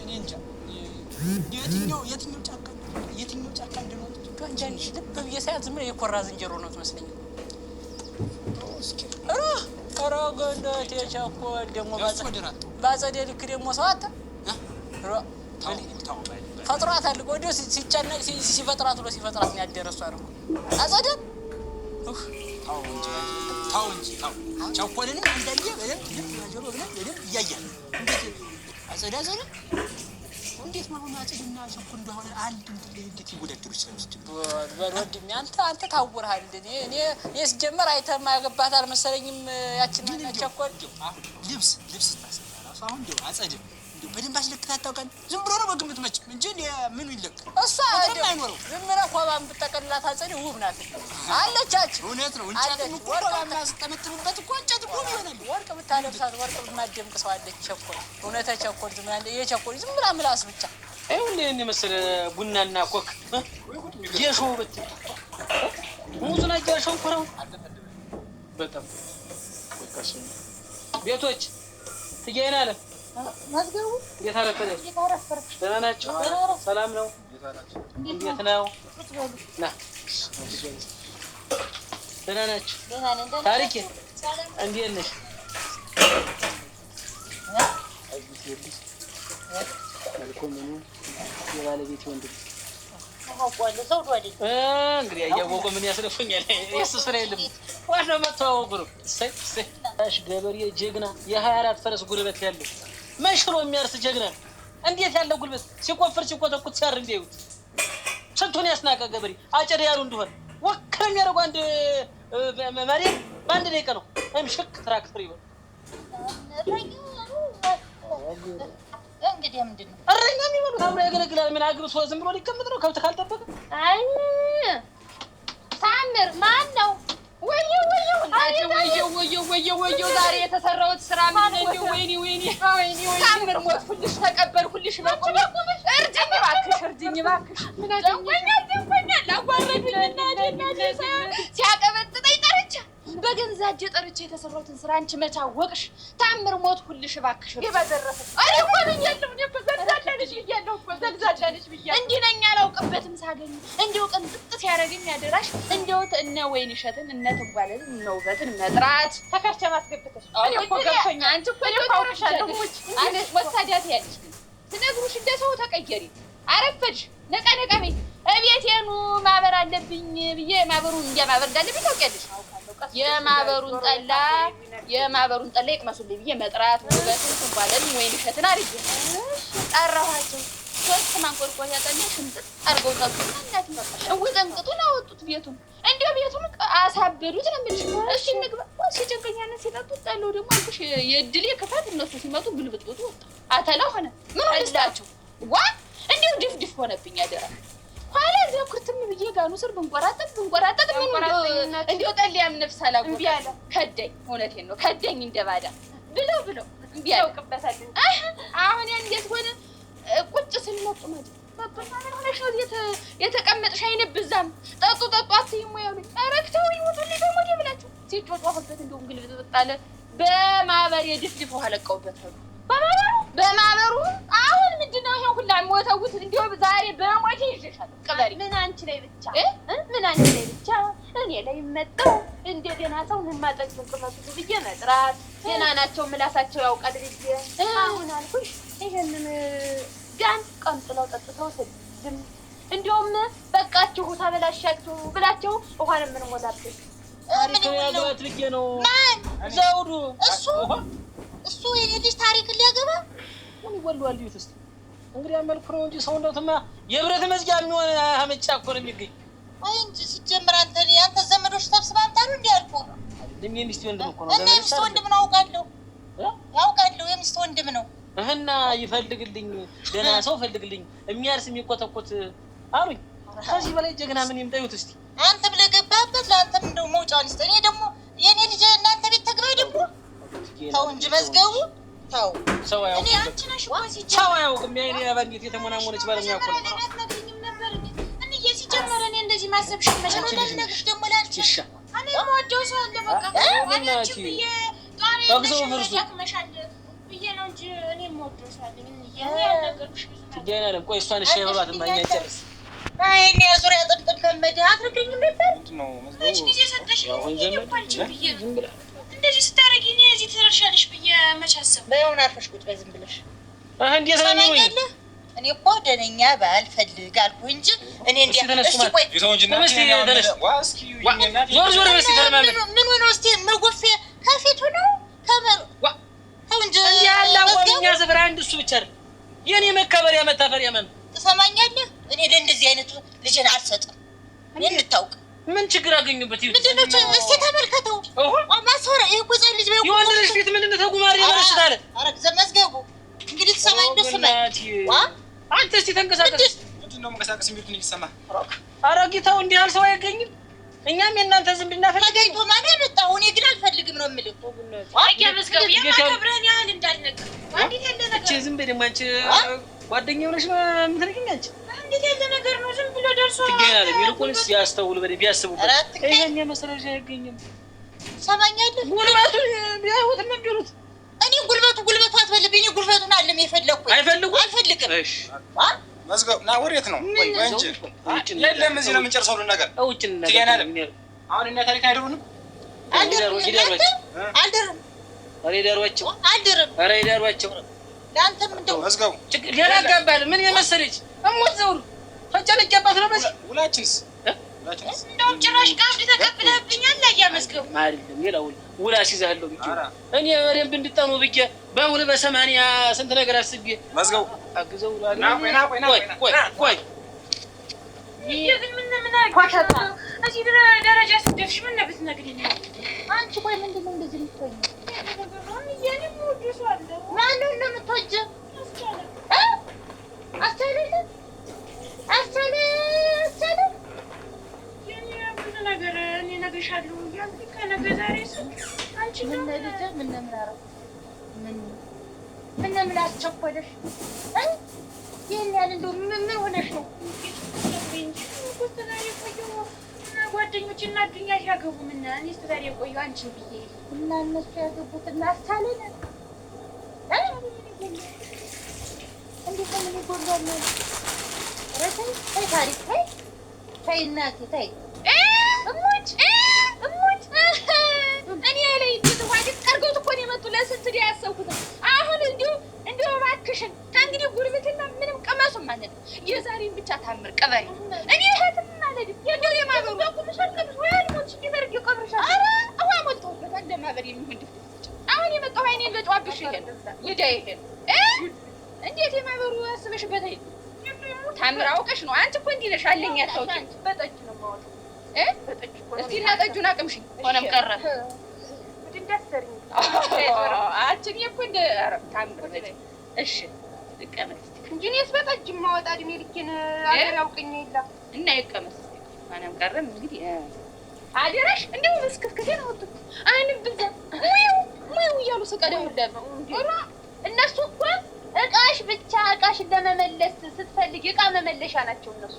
እኔ እንጃ የትኛው ጫካ እንደሆነች አንቺ ልብ ብዬ ሳያት ዝም ብሎ የኮራ ዝንጀሮ ነው ትመስለኝ። ኧረ ገነት የቸኮል ደግሞ ባጸደ ልክ ደግሞ ሰው አታ ፈጥሯታል እኮ እንደው ሲጨነቅ ሲፈጥራት ብሎ ሲፈጥራት ነው ያደረሷ ነው አጸደም ታው እንጂ ቸኮልንም አንዳንዴ በደንብ እያያል እንዴት አጸዳዘለ እንዴት ማሁን አጽድና ቸኮል እንደሆነ አንድ እንዴት ይወዳደሩ ይችላል? ወንድሜ አንተ ታውርሃል። እኔ ሲጀመር አይተማ ያገባታል መሰለኝም ያችን ቸኮል ልብስ ታሰራ ራሱ አሁን እንደው አጸድም እንደው በደንብ አስለክታ አታውቃል። ዝም ብሎ ነው በግምት መች እንጂ ምኑ ይለቅ እሷ አይኖረው ዝም ብለህ ኮባም ብትጠቀልላት አጸድ ውብ ናት አለቻች። እውነት ነው እንጨት ኮባም ማስጠመጥምበት እኮ እንጨት ውብ ይሆናል። ወርቅ ብታለብሳት ወርቅ ብትማደምቅ ሰው አለች ቸኮል። እውነተ ቸኮል ዝም ብላ የቸኮል ዝም ብላ ምላስ ብቻ ይሁን እኔ መሰለ ቡናና ኮክ ጌሾ ብትል ሙዙና ጌሾ ኮራው በጣም ቤቶች ትገኛለ መዝገቡ እንዴት አረፈደ? ደህና ናቸው? ሰላም ነው? እንዴት ነው? ና ደህና ናቸው? ታሪኬ እንዴት ነሽ? የባለቤት ወንድም እንግዲህ እያወቁ ምን ያስለፉኛል? የእሱ ስራ የለም። ዋናው መተዋወቁ ነው። ገበሬ ጀግና የ24 ፈረስ ጉልበት ያለው መሽሮ የሚያርስ ጀግና እንዴት ያለው ጉልበት ሲቆፍር ሲቆጠቁት ሲያር እንዲያዩት ስንቱን ያስናቀ ገበሬ አጨደ ያሉ እንደሆነ ወከለ የሚያደርጉ አንድ መሬት በአንድ ደቂቃ ነው ሽክ ትራክተር ይበል። እንግዲህ ምንድን ነው እረኛ የሚበሉት አብሮ ያገለግላል። ምን አግብቶ ዝም ብሎ ሊቀመጥ ነው ከብት ካልጠበቀ? አይ ታምር ማን ነው? ወዮ ዛሬ የተሰራውት ስራ ምን እንደው ወይኔ ታምር ሞትኩልሽ ተቀበልኩልሽ በቁም እርጅኝ እባክሽ ምን አደረገኛል ላጓረዱኝና ሲያቀበጥጠኝ ጠርቻ በገንዛ እጄ ጠርቼ የተሰራውትን ስራ አንቺ መች አወቅሽ? ታምር ሞትኩልሽ እባክሽ ይበደረሰ እኔ እኮ ብያለሁ እኔ እኮ ዘግዛለሽ ብያለሁ እኮ ዘግዛለሽ ብያለሁ። እንዲህ ነኝ አላውቅበትም ሳገኝ እንዲሁ ቅንጥጥ ሲያደርግኝ ያደራሽ እንዲሁ እነ ወይንሸትን እነ ትንጓለን እነ ውበትን መጥራት ተከርቸ ማስገብተሽ እኔ እኮ ገብቶኛል። አንቺ እኮ ታውቅሻለሽ አንቺ ወሳዳት ያለሽ ትነግሩሽ እንደ ሰው ተቀየሪ አረፈድሽ ነቃ በይ እቤቴኑ ማበር አለብኝ ብዬ ማበሩን እንዲያማበር እንዳለብኝ ታውቂያለሽ። የማበሩን ጠላ ይቅመሱልኝ ብዬ መጥራት ውበትን ትንጓለን ወይንሸትን አርጌ ጠራኋቸው። 3 ማንቆርቆሪያ ጠላ ሽምጥጥ አድርገው ጠጡና እናት እውጠንቅጡን አወጡት ቤቱን እንዲያው ቤቱን አሳበዱት ነው የምልሽ። እሺ እንግባ ሲጨንቀኛነት ሲጠጡት ጠላው ደግሞ አልኩሽ የእድሌ ክፋት እነሱ ሲመጡ ብልብጥብጡ ወጣ አተላ ሆነ ምን ሆነላችሁ ዋ እንዲሁ ድፍድፍ ሆነብኝ ያደራ ኋላ እዚያ ኩርትም ብዬ ጋኑ ስር ብንቆራጠጥ ምን እንዲሁ ጠሊያም ነፍስ አላወቀ ከደኝ። እውነቴን ነው ከደኝ እንደባዳ ብለው እምቢ ያውቅበታል። አሁን ያን እንዴት ሆነ ቁጭ ስንመጡ ማለት መጥቶና ምን ሆነሽ ነው የተቀመጥሽ አይነብዛም ጠጡ አትይሙ ያሉኝ አረክተው ይወጡልኝ በሞዴ ብላችሁ ሲጮጣሁበት እንደው እንግሊዝ ተጣለ በማበር የድፍድፍ ውሃ ለቀውበት ነው በማበሩ አሁን ምንድነው ይሄን ሁላ ሞተውት እንዲው ዛሬ በሞቴ ይዤሻለሁ ቀበሪ ምን አንቺ ላይ ብቻ እኔ ላይ መጣው እንደገና ሰው ማጠቅ ተቀመጡ ብዬ መጥራት ገና ናቸው ምላሳቸው ያውቃል ብዬ አሁን አልኩሽ ይሄንን ጋን ቀምጥለው ጠጥተው ስድም እንዲውም በቃችሁ ታበላሻችሁ ብላችሁ ውሃን ምን ሞላብኝ ምን ያገባት ልጅ ነው ማን ዘውዱ እሱ የኔ ልጅ ታሪክ ሊያገባ ምን ይወልዋል ይውስጥ እንግዲህ አመልኩ ነው እንጂ ሰው እንደውማ የብረት መዝጊያ የሚሆን አመጫ እኮ ነው የሚገኝ። አይ እንጂ ሲጀምር አንተ ዘመዶች ተብስባ አምጣሉ እንዴ አልኩ ለምን የሚስት ወንድም እኮ ነው እና የሚስት ወንድም ነው አውቃለሁ የሚስት ወንድም ነው እህና ይፈልግልኝ ደህና ሰው ፈልግልኝ የሚያርስ የሚቆጠቆት አሉኝ። ከዚህ በላይ ጀግና ምን ይምጣዩት እስቲ አንተ ብለህ ገባህበት ለአንተም እንደው መውጫውን ይስጥ። እኔ ደግሞ የኔ ልጅ እናንተ ቤት ተግባይ ደግሞ ታው እንጂ መዝገቡ ታው ሰው ያው እኔ አንቺ ነሽ ወንሲ ቻው ያው ከሚያይኔ ያባንዲት የተሞናሞነች ባለኛ እኮ እኔ ሲጀመር እኔ እንደዚህ ማሰብሽ መቻል ለነገሽ ደግሞ ላልችሽ እኔ የምወደው ሰው አለ በቃ አንቺ ብዬ ጧሪ ያክመሻል ብዬ ነው እንጂ እኔ የምወደው ሰው አለ ነገርኩሽ ትገኛለህ ቆይ እሷን እሺ በባት ማኛ ጨርስ አይ እኔ ዙሪያ ጥቅጥቅ ከመደ አትረግኝ ነበር ነው መዝገቡ ጊዜ ሰጠሽ እንደዚህ ስታረጊ እኔ እዚህ ትደርሻለሽ ብዬ መች አሰብኩ በእውን አርፈሽ ቁጭ በይ ዝም ብለሽ እንዴት ነው እኔ እኮ ደነኛ ባል ፈልግ አልኩህ እንጂ እኔ እንዴ እስቲ ቆይ ዞር በሲ ተረማመድ ምን ሆነው እስቲ መጎፌ ከፊቱ ነው ከመሩ እንጂ ያላው ወኛ ዘብራ አንድ እሱ ብቻ አይደል የኔ መከበሪያ መታፈሪያ ማን ትሰማኛለህ እኔ ለእንደዚህ አይነቱ ልጅን አልሰጥም እንታውቅ ምን ችግር አገኙበት ይሁን ምንድነው እስቲ ተመልከተው ማሰራ ይሄ ቆጻ ልጅ ነው የወንድ ልጅ ፊት ምንድነው ተጉማሪ ያርሽታለ አረ ዘመዝገቡ እንግዲህ ትሰማኝ ደስ ማለት አንተ እስቲ ተንቀሳቀስ ምንድነው መንቀሳቀስ የሚሉትን ይሰማ አረጊታው እንዲህ ያል ሰው አይገኝም እኛም የእናንተ ዝምድና ፈለገኝቶ ማን ያመጣው እኔ ግን አልፈልግም ነው የምልህ አያ መስገቡ የማከብረን ያህል እንዳልነገር እንዴት ያለ ነገር ዝም በደም አንቺ ጓደኛው ነሽ ምትነግኝ አንቺ እንዴት ያለ ነገር ነው ዝም ብሎ ደርሶ ትገኛለህ ይልቁንስ ያስተውል በደም ቢያስቡበት ይሄን የመሰለሽ አይገኝም ሰማኛለህ ጉልበቱ ቢያዩት ነው ቢሉት እኔ ጉልበቱ አትበልብኝ እኔ ጉልበቱን አለም የፈለኩኝ አልፈልግም እሺ መዝገብ ና ወሬት ነው ወይ ወንጀ የለም እዚህ ነው የምንጨርሰው ሁሉ ነገር እውጭን ትገኛለህ አሁን እና ታሪክ አይደሩንም አልደርም አሬዳሮቸው ለአንተም እንደው መዝገቡ ሌላ ጋባል ምን የመሰለች እሞት ዘውሩ ተጨነቀባት ነው በስ ውላችንስ እንደውም ጭራሽ ጋብድ ተቀብለህብኛል አያመስገቡ አይደለም ሌላው ውላ ሲዛለው ብቻ እኔ በደንብ እንድጠኑ ብዬ በሁሉ በ80 ስንት ነገር አስቤ መዝገቡ አግዘው ቆይ ይሄን ምን አቆጣጣ እዚህ ደረጃ ስደርሽ ምን ነብት ነግሪኝ አንቺ ቆይ ምንድነው እንደዚህ ልትሆኚ የኔ ሙዱስ አለ ማን ነው የምትወጂ አስተለ የኔ ብዙ ነገር እኔ ነግሬሻለሁ ያንቺ ከነገ ዛሬ አንቺ ምን ልጅ ምን አረው ምን አስቸኮለሽ ይሄን ያህል እንደው ምን ሆነሽ ነው ጓደኞች እና ዱንያ ያገቡ ምን እኔ ስተዳሪ ቆዩ አንቺን ብዬ እና እነሱ ያገቡት እና አሳለለ እንዴት ነው የሚጎዳው ረተይ ታሪክ ተይ እናቴ ተይ እሞች እኔ ላይ ተዋዲ ቀርገው እኮ ነው የመጡ ለስንት ዲያ ያሰብኩት አሁን እንዲሁ እባክሽን ከእንግዲህ ጉርብትና ምንም ቀመሱ ማለት የዛሬን ብቻ ታምር ቀበሪ እኔ እህትም ማለት የደው የማበሩ ያቁምሻል ቀብሽ ወይ አልሞች ይበርግ ይቀብርሻል አረ አዋ ሞልቶበት እንደማበር የሚሆን አሁን የመጣው አይኔን ለጫዋብሽ ይደይ እንዴት የማበሩ ያስበሽበት አይደል ታምር አውቀሽ ነው አንቺ እኮ እንዲህ ነሽ አለኝ ያታውቂ በጠጅ ነው ማለት በጠጅ እኮ እስቲ እና ጠጁን አቅምሽ ሆነም ቀረ እንደሰሪኝ አንቺ እኮ እንደ አረብ ታምር ነሽ እሺ ልቀመጥ እንጂ እኔስ በጠጅ ማወጣ እድሜ ልኬን አገር ያውቀኝ የለ እና ይቀመጥ ማንም ቀረም እንግዲህ አደረሽ እንደው መስከፍከቴ ነው ወጥቶ አይንም ብዛ ሙዩ እያሉ ስቀደው ይደረው እነሱ እኮ እቃሽ ብቻ እቃሽ ለመመለስ ስትፈልጊ እቃ መመለሻ ናቸው እነሱ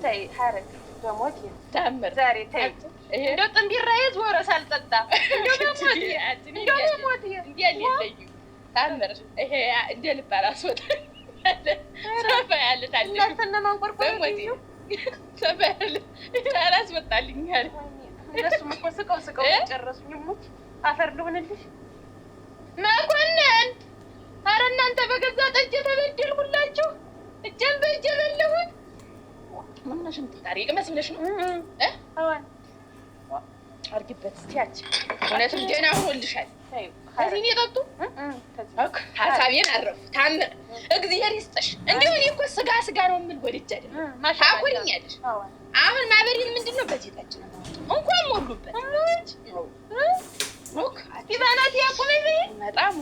ታይ ሐረግ በሞት ታምር ዛሬ ታይ እንደው ጥንቢራ ይዞር ሳልጠጣ እንደው በሞት እንዲያለኝ ታምር ይሄ እንደ ልብ አላስወጣ ሰፋ ያለ ታዲያ እናንተና ማንቆርቆር ነው ሰፋ ያለ አላስወጣልኝ ያለ እነሱም እኮ ስቀው ጨረሱኝ ሙት አፈር ልሆንልሽ መኮንን ኧረ እናንተ በገዛ ጠጅ ተበደልኩላችሁ እጀን በእጄ በለሁት ምንሽም ታሪቅ መስለሽ ነው አዋን አርግበት እስቲ ያቺ እውነትም ደህና ሆኖልሻል ከዚህ ነው የጠጡ ሀሳቤን አረፉ ታምር እግዚአብሔር ይስጥሽ እንዲሁ እኔ እኮ ስጋ ነው የምል ወድጄ አይደል ታኩሪኛለሽ አሁን ማበሪን ምንድነው በዚህ ጠጅ ነው እንኳን ሞሉበት ሞክ አቲባናት ያቆመኝ በይ በጣም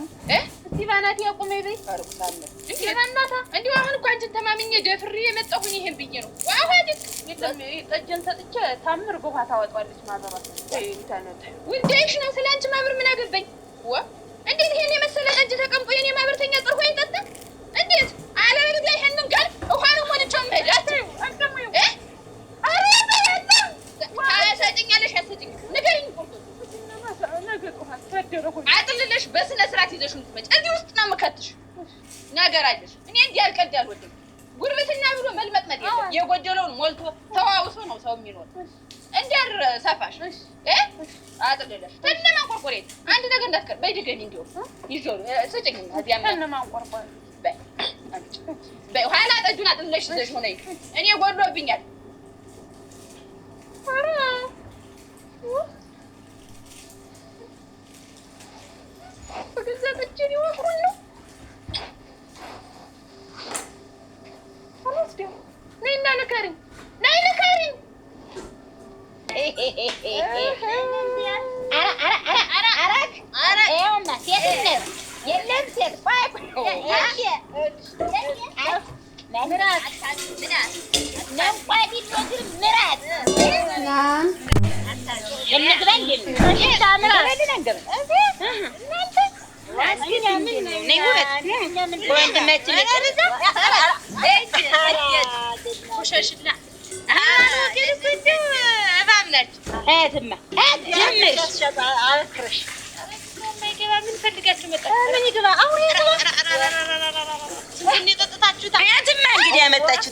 አቲባናት ያቆመኝ በይ ታርቁታለ እንዴናታ እንዴ አሁን እኮ አንቺን ተማምኜ ደፍሬ የመጣሁኝ ይሄን ብዬ ነው ዋሃዲክ ጠጅን ሰጥቼ ታምር በኋላ ታወጣለች ማዘባ ኢንተርኔት ወንዴሽ ነው ስለአንቺ ማብር ምን አገባኝ እንዴት ይሄን የመሰለ ጠጅ ተቀምጦ የኔ ማበርተኛ ጥርቆ ይጠጣ እንዴት አለበለዚያ ይሄንን ጋር ውሃ ነው ወደቻው መሄዳት አንተም አረ ውስጥ ነው የምከትሽ ነገር አይደል እኔ እንዲህ አልቀድ ያልወድም ጉርብትና ብሎ መልመጥመጥ የለም የጎደለውን ሞልቶ ተዋውሶ ነው ሰው የሚኖር እንዲያር ሰፋሽ አጥልለሽ ተነማንቆርቆሬት አንድ ነገር እንዳትቀር በይድገኝ እንዲው ይዞር ሰጨኝና አዲያም ተነማንቆርቆሬ በይ ኋላ ጠጁን አጥልለሽ ዘሽ ሆነኝ እኔ ጎድሎብኛል ኧረ በገዛተችን ይወቁን ነው አላስደ ነይና ንከሪኝ ነይ ንከሪኝ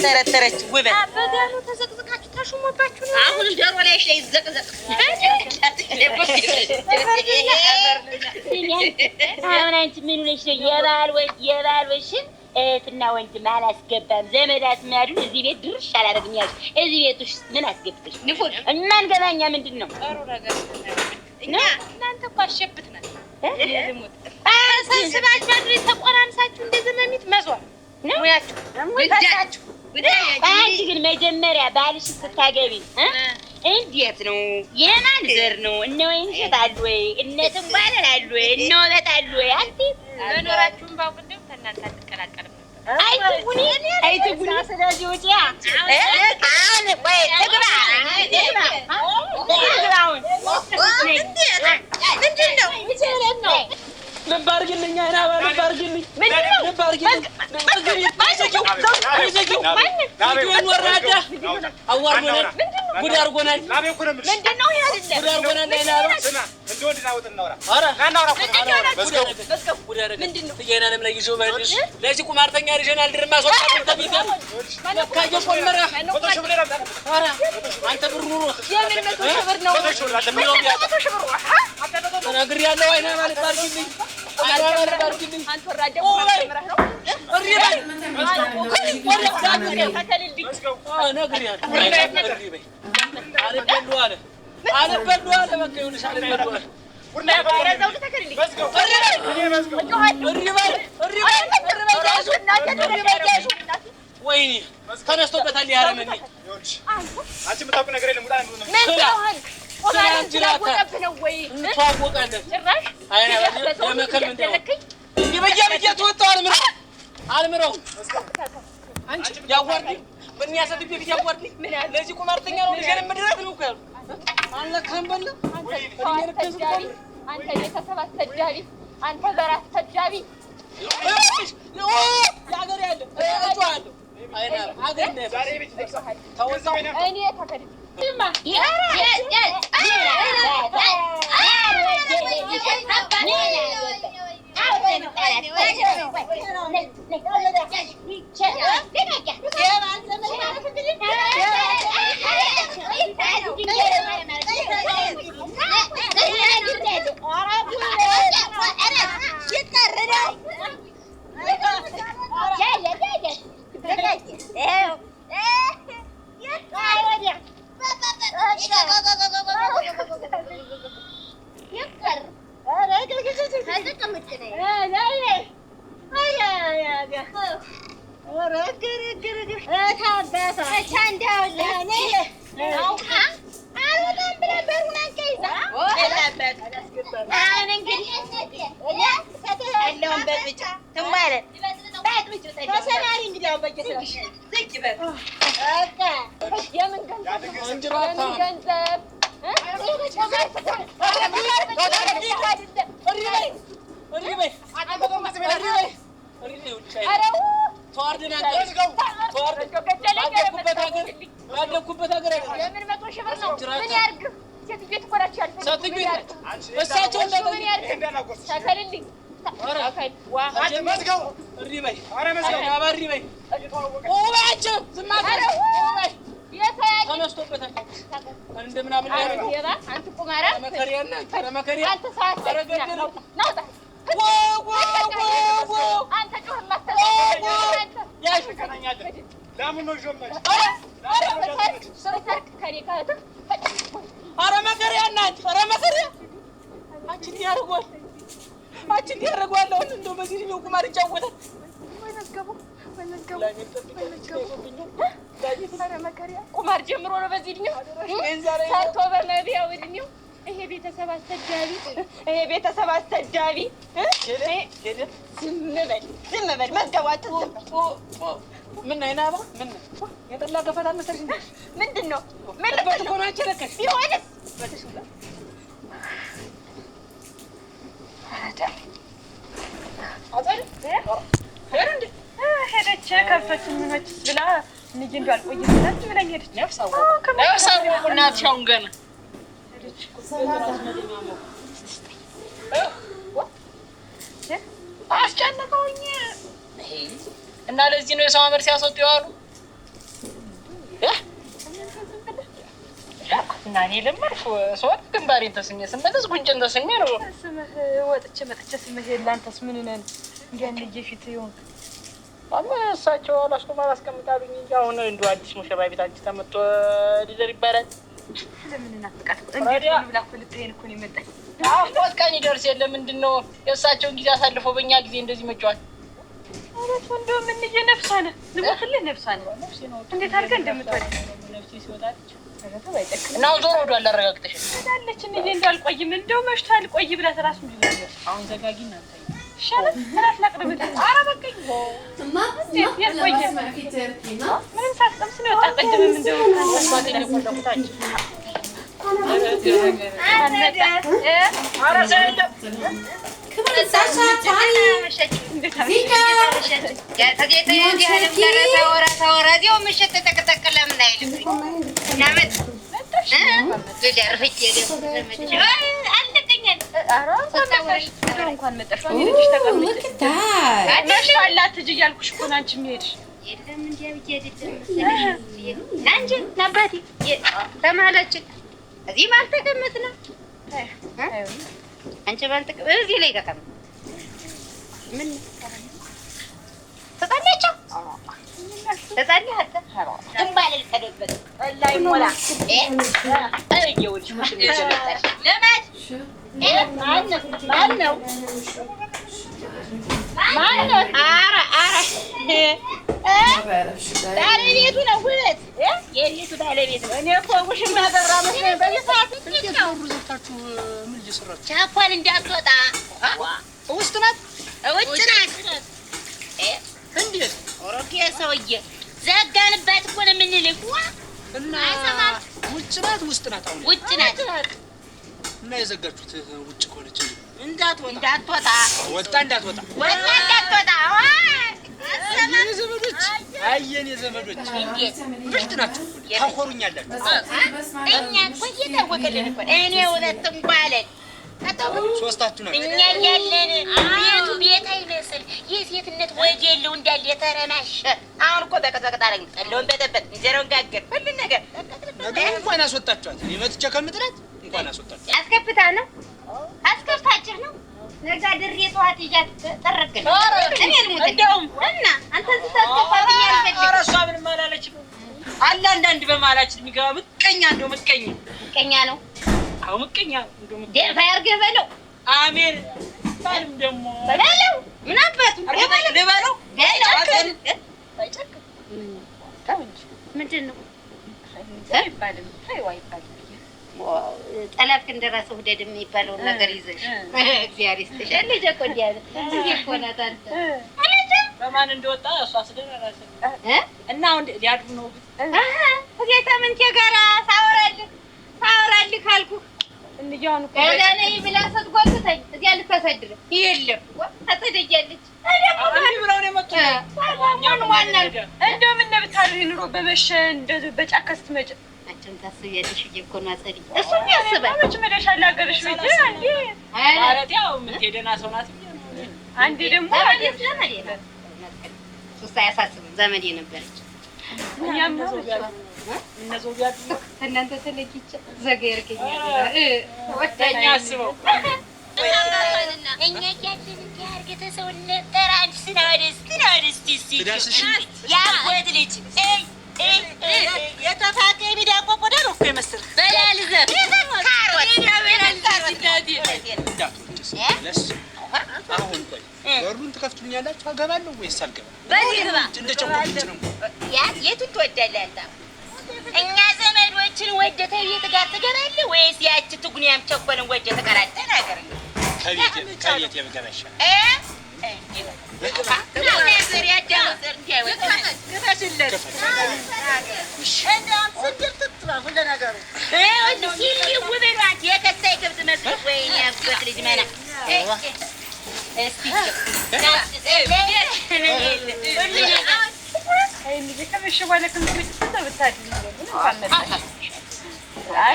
ተረተረች ውበት በጋኑ ተዘቅዝቃችሁ ታሹሞባችሁ ነው አሁን ዶሮ ላይ ይዘቅዘቅ አሁን አንቺ ምን ሆነሽ ነው የባል ወሽን እህትና ወንድም አላስገባም ዘመዳት ማዱ እዚህ ቤት ድርሽ አላደርግም ያልሽ እዚህ ቤት ውስጥ ምን አስገብተሽ ንፉል ማን ገባኛ ምንድነው ጥሩ ነገር እኛ እናንተ እኮ አሸብት ነን ለልሙት ሰብስባችሁ አድሬ ተቆራንሳችሁ እንደዘመሚት መዟል ሙያችሁ ወዳችሁ አንቺ ግን መጀመሪያ ባልሽን ስታገቢ እንዴት ነው የማን ዘር ነው እነ ወይንሸት አሉ ወይ እነ ትንባለል አሉ ወይ እነ ወበት አሉ ወይ አንቺ መኖራችሁን ባውቅ እንደው ተናንተ አትቀላቀልም ነበር አይትጉኒ ስለዚህ ወጪያ አሁን ወይ ትግባ ምንድነው ይችላል ነው ምን ባርግልኝ አይና ባርግልኝ ምን ባርግልኝ ወራዳ አዋርዶናል ጉድ አድርጎናል ምንድነው ያለ ጉድ አድርጎናል አይና እንደወንድ ናውጥ እናውራ ኧረ እናውራ ጉድ አደረገ ትየናንም ላይ ይዞ ባልሽ ለዚህ ቁማርተኛ ልጅን አልድርም አስወጣው ተቢጋ ለካየ ቆመራ ኧረ አንተ ብር ኑሮ የምን መቶ ሽብር ነው ተናግሬያለሁ አይና ማለት ባርግልኝ አይና ማለት ባርግልኝ አንተ ወራዳ ቁማርተኛ ነው እሪባይ ወራዳ ተከልልኝ ነግሬያለሁ እሪባይ አልበሉ አለ በቃ ይሁንሽ አልበሉ አለ ቁርና ባረዛው ተከልልኝ እሪባይ ወይኔ ተነስቶበታል ያረመኝ አንቺ ምታውቁ ነገር የለም ሙላ ነው ነው ወይ እንተዋወቃለን ጭራሽ አይና ለመከል እንደው ይበያብያ ተወጣው አልምረው አንቺ ያዋርዲ ምን ያሰድብ ቢት ያዋርዲ ለዚህ ቁማርተኛ ነው ልጅን ምድረት ነው እኮ አለካም በለ አንተ የተሰባት ተጃቢ አንተ በራስ ተጃቢ ያገር ያለ እጫዋለሁ አይና አገር ነው ዛሬ ቤት ተወጣው እኔ ተከድ ማ መዝገቡ እሪ በይ። ኧረ መዝገቡ አባሪ በይ። ኦባቸው ዝም አትበል። ኦባይ ተነስቶበታል እንደምናምን አንተ ቁማራ መከሪያና ተረመከሪያ አንተ ሰዓት አረገደለ ናውጣ አንተ ጮህ ማስተላለፍ ያሽ ከናኛለ ለምን ነው ጆመች ሰርተክ ከኔ ካተ ኧረ መከሪያ እናት ኧረ መከሪያ አንቺ እንዲያርጓል አንቺ እንዲያርጓል አሁን እንደው በዚህ ነው ቁማር ይጫወታል ወይነስገቡ ኧረ መከሪያ ቁማር ጀምሮ ነው በዚህ ድኛው ሰርቶ በመቢያው ድኛው ይሄ ቤተሰብ አስተዳቢ ዝም በል መዝገቧት ምን አይናባ ምን የጠላ ገፈታ መሰለሽ እንዴ ምንድነው ምን በትኮና ቸረከሽ ቢሆንስ ሄደች ከብቶች ምኖችስ ብላ ልጅ እንደው አልቆይም ብላኝ ሄደች ነፍሳው እናትሽ አሁን ገና አስጨነቀውኝ እና ለዚህ ነው የሰው አመር ሲያስወጡ ያሉ እና እኔ ለማርፍ ሰውት ግንባሬን ተስሜ ስመለስ ጉንጭን ተስሜ ነው ስምህ ወጥቼ ስምህ የላንተስ ምን ነን እንዲያን ልጅ ፊት ይሁን እሳቸው አላስቆም አላስቀምጣሉኝ እንጂ አሁን እንደው አዲስ ሙሽራ ቤታችን ተመጥቶ ሊደር ይባላል ለምን እናፍቃት እንዴት ነው ብላ እኮ ልትሄን እኮ ነው የመጣኝ አፍቆት ቀን ይደርስ የለ ምንድነው የእሳቸውን ጊዜ አሳልፎ በእኛ ጊዜ እንደዚህ መጫወት አረት እንደው ምን ነፍሳነ ልሞትልህ ነፍሳነ እንዴት አድርገህ እንደምትወድ ነፍሴ ሲወጣች እና ዞር ወዷል አረጋግጠሽ ታለች እንዴ እንዳልቆይም እንደው መሽቷል ቆይ ብላ ተራስ ምን ይላል አሁን ዘጋጊና አንተ ሻለ ተራስ ላቅርብልህ ኧረ በቃኝ እንዴት የቆየ ምንም ሳትቀምስ ነው ወጣ ቀደም እንደው ታስባለኝ ቆንጆታች ኧረ ሰይደ አንቺ ባንተ እዚህ ላይ ተቀመጥ ምን ተጣላችሁ ተጣላችሁ እንባል ተደበደ ላይ ሞላ አይየውልሽ ሙሽን ይዘለታል ለማት ማነው ባለቤቱ ነው ሁለት የቤቱ ባለቤት ነው እኔ እኮ ውሽማ በራ መስሎኝ በየሰዓቱ ዘፍታችሁ ምን እየሰራችሁ ቻኳን እንዳትወጣ ውስጥ ናት ውጭ ናት እንዴት ኦሮኬ ሰውዬ ዘጋንባት እኮ ነው የምንልህ እና ውጭ ናት ውስጥ ናት አሁን ውጭ ናት እና የዘጋችሁት ውጭ ከሆነች እንዳትወጣ አየን የዘመዶች ብልጥ ናቸው ታኮሩኛላችሁ እኛ እኮ እየታወቀልን እኮ እኔ ሁለት እንኳን ሶስታችሁ ናችሁ እኛ ያለን ቤቱ ቤት አይመስል የሴትነት ወግ የለው እንዳለ የተረማሸ አሁን እኮ በቀጠቀጣ አረግ ጠለውን በጠበጥ እንጀራውን ጋገር ሁሉን ነገር እንኳን አስወጣችኋት እኔ መጥቼ ከምጥላት እንኳን አስወጣችሁ አስከፍታ ነው አስከፍታችሁ ነው ነጋ ድሬ ጠዋት ይዣት ጠረግን እኔ ልሙት እንደውም እና አንተ ተስተፋብኝ ያልፈልግ ኧረ እሷ ምንም አላለችም አለ አንዳንድ በመሀላችን የሚገባ ምቀኛ እንደው ምቀኛ ነው አዎ ምቀኛ እንደው ደፋ ያርገህ በለው አሜን ባልም ደግሞ በለው ምን አባቱ ልበለው ምንድን ነው አይባልም አይባልም ጠላት እንደራስህ ውደድ የሚባለውን ነገር ይዘሽ እግዚአብሔር ይስጥሽ ልጅ እኮ እንዲህ አለ እንዴ እኮ ናት አንተ በማን እንደወጣ እሷ ስለራሰ እና አሁን ሊያድሩ ነው እዚህ ተምንቴ ጋር ሳወራልህ ካልኩህ እንዲያውኑ ከዛኔ ብላ ስትጎትተኝ እዚያ ልታሳድር የለም አትደያለች አንዴ ብለው ነው የመጡት እንደው ምን ብታድሪ ኑሮ በመሸ እንደዚህ በጫካ ስትመጭ አንቺም ታስቢያለሽ እኮ ነው አጸዲ እሱም ያስባል መች መደሻ ላገርሽ ቤት አንዴ ማለት ያው ምን ሄደና ሰው ናት አንዴ ደግሞ ዘመዴ ነው እሱ አያሳስብም ዘመዴ ነበረች እኛም ነው እነዚህ ቢያት እናንተ ተለቂች ዘገየርከኝ ወጣኛ አስበው እኛ ያችን ያርገተ ሰውነት ተራንስ ስናደስቲ ያቆት ልጅ የተፋቀ ሚዳቆ ቆዳ ነው እኮ የመሰለ በላልዘ አሁን ቆይ በሩን ትከፍቱልኛላችሁ አገባለሁ ወይስ አልገባም? በዚህ ግባ እንደጨቆቁት ነው የቱን ትወዳለህ አንተ? እኛ ዘመዶችን ወደተ ቤት ጋር ትገባለህ ወይስ ያቺ ትጉኒያም ቸኮልን ወደተ ተቀራጠ ነገር ነው? ከቤት የምገባሽ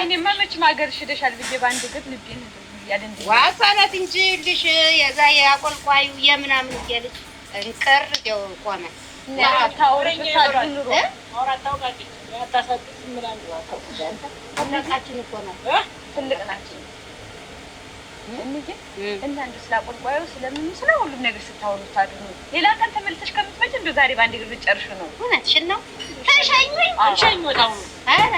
እኔማ መቼም ሀገርሽ ሄደሻል ብዬሽ በአንድ እግር ልቤን ዋሳናት እንጂ ልሽ የዛ ያቆልቋዩ የምናምን እያለች እንቅር ደው ቆመ ታውረሽ ታድኑሮ አውራታውቃለች ያታሳጥፍ ምናምን ሁላችን እኮ ነው ትልቅ ናቸው እንጂ እና እንደ ስላቆልቋዩ ስለምን ስለ ሁሉም ነገር ስታወሩ ታድኑ ሌላ ቀን ተመልሰሽ ከምትመጪ እንደ ዛሬ በአንድ እግር ብትጨርሽ ነው እውነትሽን ነው ተሻኙኝ አንሸኝወታው አረ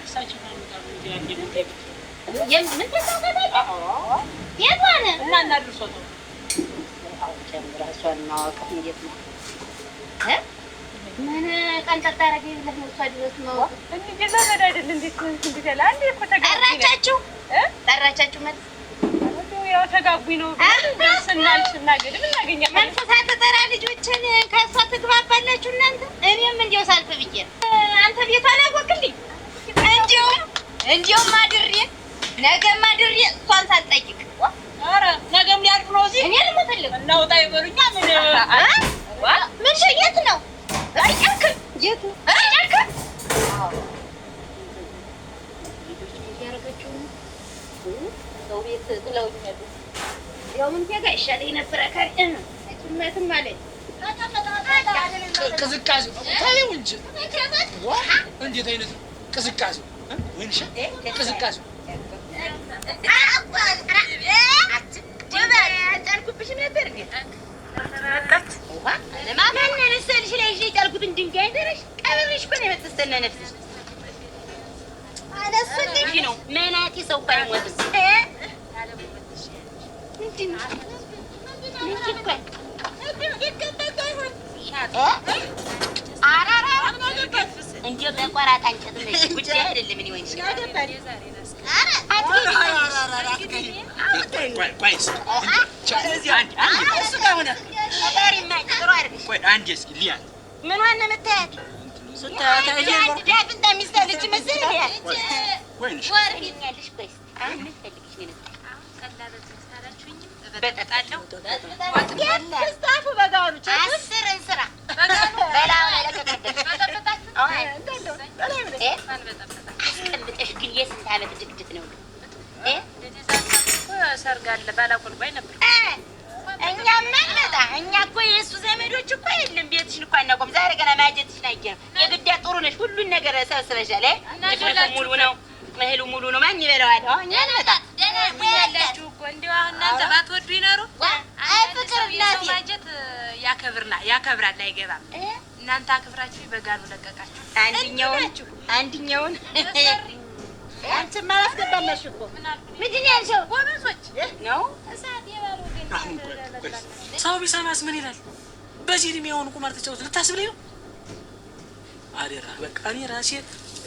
እርሳቸው ታውቃለች ያንዴ የምን ተሳቀቀ የማነ እና እናድርሶት ጨምራሷን ማወቅ እንዴት ነው ምን ቀን ተጣረገ ይብለህ ነው ታድርስ ነው እንዴ ዘመድ አይደል እንዴት ያለ አንዴ እኮ ጠራቻችሁ ጠራቻችሁ ማለት ያው ተጋቡኝ ነው ስናገድ ምን እናገኛለን መንፈሳት ተጠራ ልጆችን ከሷ ትግባባላችሁ እናንተ እኔም እንደው ሳልፍ ብዬ አንተ ቤቷን አወቅልኝ እንዴው ማድሬ ነገም ማድሬ እሷን ሳልጠይቅ ኧረ ነገም ሊያልፍ ነው እዚህ እኔ ልሞትልህ እናውጣ ይበሉኛ ምን ሸየት ነው አይያክ የቱ አይያክ ሰው ቤት ጥለውኛል ያው ምን ያጋ ይሻለኝ ነበር አካሪን እትመትም ማለት ቅዝቃዜ ታየው እንጂ እንዴት አይነት ቅዝቃዜ ወይንሽ ቅዝቃዜ አጣልኩብሽ ነበር እንዴ ለማማን ነሰልሽ ላይ ይጣልኩትን ድንጋይ ደረሽ ቀብርሽ እኮ ነው የምትስተነ ነፍስሽ አለስልሽ ነው መናቲ ሰው እኮ አይሞትም እንዴ አራራ እንዴ በቆራጣ እንጨት ነው ጉዳይ አይደለም ምን ይሆንሽ ምን ዋና መታየት ስታያት እንደሚስተልጅ መሰለኝ ወይንሽ ወርኛለሽ ቆይ ምን ፈልግሽ ነው በጠጣለው ስታፉ በጋሩ አስር እንስራ በላው ላይ ለከከደሽ አስቀምጠሽ ግን የስንት ዓመት ድግድግ ነው ሰርግ አለ ባላቆልቋይ ነበር እኛማ እንመጣ እኛ እኮ የእሱ ዘመዶች እኮ የለም ቤትሽን እኮ አናውቅም ዛሬ ገና ማጀትሽን አየነው የግዳ ጥሩ ነሽ ሁሉን ነገር ሰብስበሻል ሙሉ ነው እህሉ ሙሉ ነው ማን ይበላዋል እኛ እንመጣ ያላችሁ እኮ እንደው አሁን እናንተ ባትወዱ ይኖሩ ፍቅር እናቴ ማጀት ያከብራል አይገባም እናንተ አክብራችሁ በጋሩ ለቀቃችሁ አንድኛውን አንቺማ አላስገባለሽ እኮ ምንድን ነው ያልሽው ጎበዞች ነው እሳት የባሉ ግን ሰው ቢሰማስ ምን ይላል በዚህ እድሜውን ቁማር ተጫውት ልታስብልኝ ነው አደራ በቃ እኔ ራሴ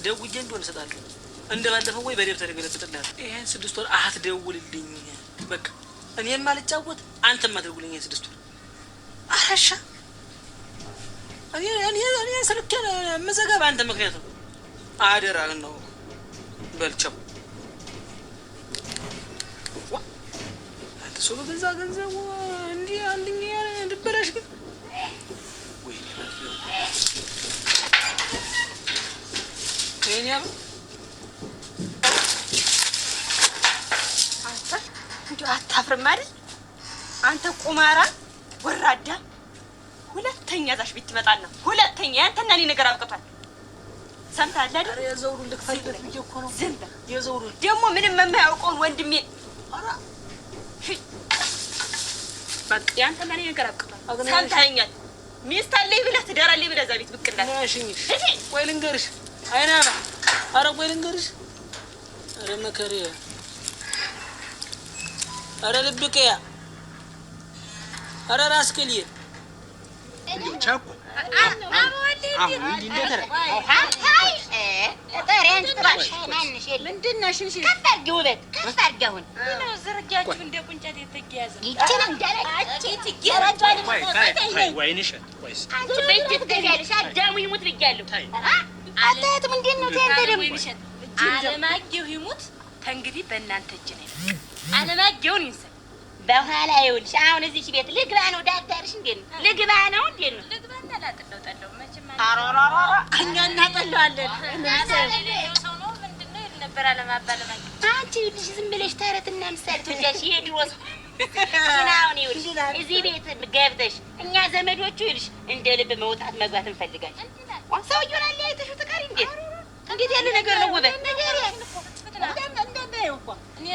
ደውዬ እንደሆነ እሰጣለሁ እንደባለፈው ወይ በደብተር ገለጥጥልሃል ይሄን 6 ወር አትደውልልኝ በቃ እኔም አልጫወት አንተም አትደውልልኝ 6 ወር አራሻ እኔ ስልኬን መዘጋብ አንተ ምክንያት ነው አደራ ነው በልቸው አንተ ሰው በዛ ገንዘቡ እንዴ አንድኛ ድበረሽ ግን ወይኔ አንተ እንዴ አታፍርም አይደል አንተ ቁማራ ወራዳ ሁለተኛ ዛሽ ቤት ትመጣና ሁለተኛ ያንተና እኔ ነገር አብቅቷል። ሰምተሃል አይደል? የዘውሩ ልክፈልት ብዬ እኮ ነው። ዝም በል። የዘውሩ ደግሞ ምንም የማያውቀውን ወንድሜ በቃ ያንተና እኔ ነገር አብቅቷል። ሰምተኸኛል? ሚስት አለኝ ብለህ ትዳር አለኝ ብለህ እዛ ቤት ብቅ እንዳትል። ነሽኝ ቆይ ልንገርሽ፣ አይናማ ኧረ ቆይ ልንገርሽ፣ ኧረ መከሪያ፣ ኧረ ልብቅያ፣ ኧረ ራስ ቅልዬ ቻኩ አለማየሁ ይሙት ከእንግዲህ በእናንተ እጅ ነው። አለማየሁን ይንሰ በኋላ ይኸውልሽ አሁን እዚህ ቤት ልግባ ነው ዳዳርሽ እንዴት ነው? ልግባ ነው እንዴት ነው? ልግባና ላጥለው ጠለው መቼም እኛ እናጠለዋለን። ሰው ነው ምንድን ነው ይል ነበር አለማባለማኝ። አንቺ ልጅ ዝም ብለሽ ተረትና ምሳሌ ትወጃለሽ። የድሮ ሰው አሁን ይኸውልሽ እዚህ ቤት ገብተሽ እኛ ዘመዶቹ ይልሽ እንደ ልብ መውጣት መግባት እንፈልጋለን። ሰውዬውን አለያይተሽው ትቀሪ እንዴት ያለ ነገር ነው? ውበት ነገር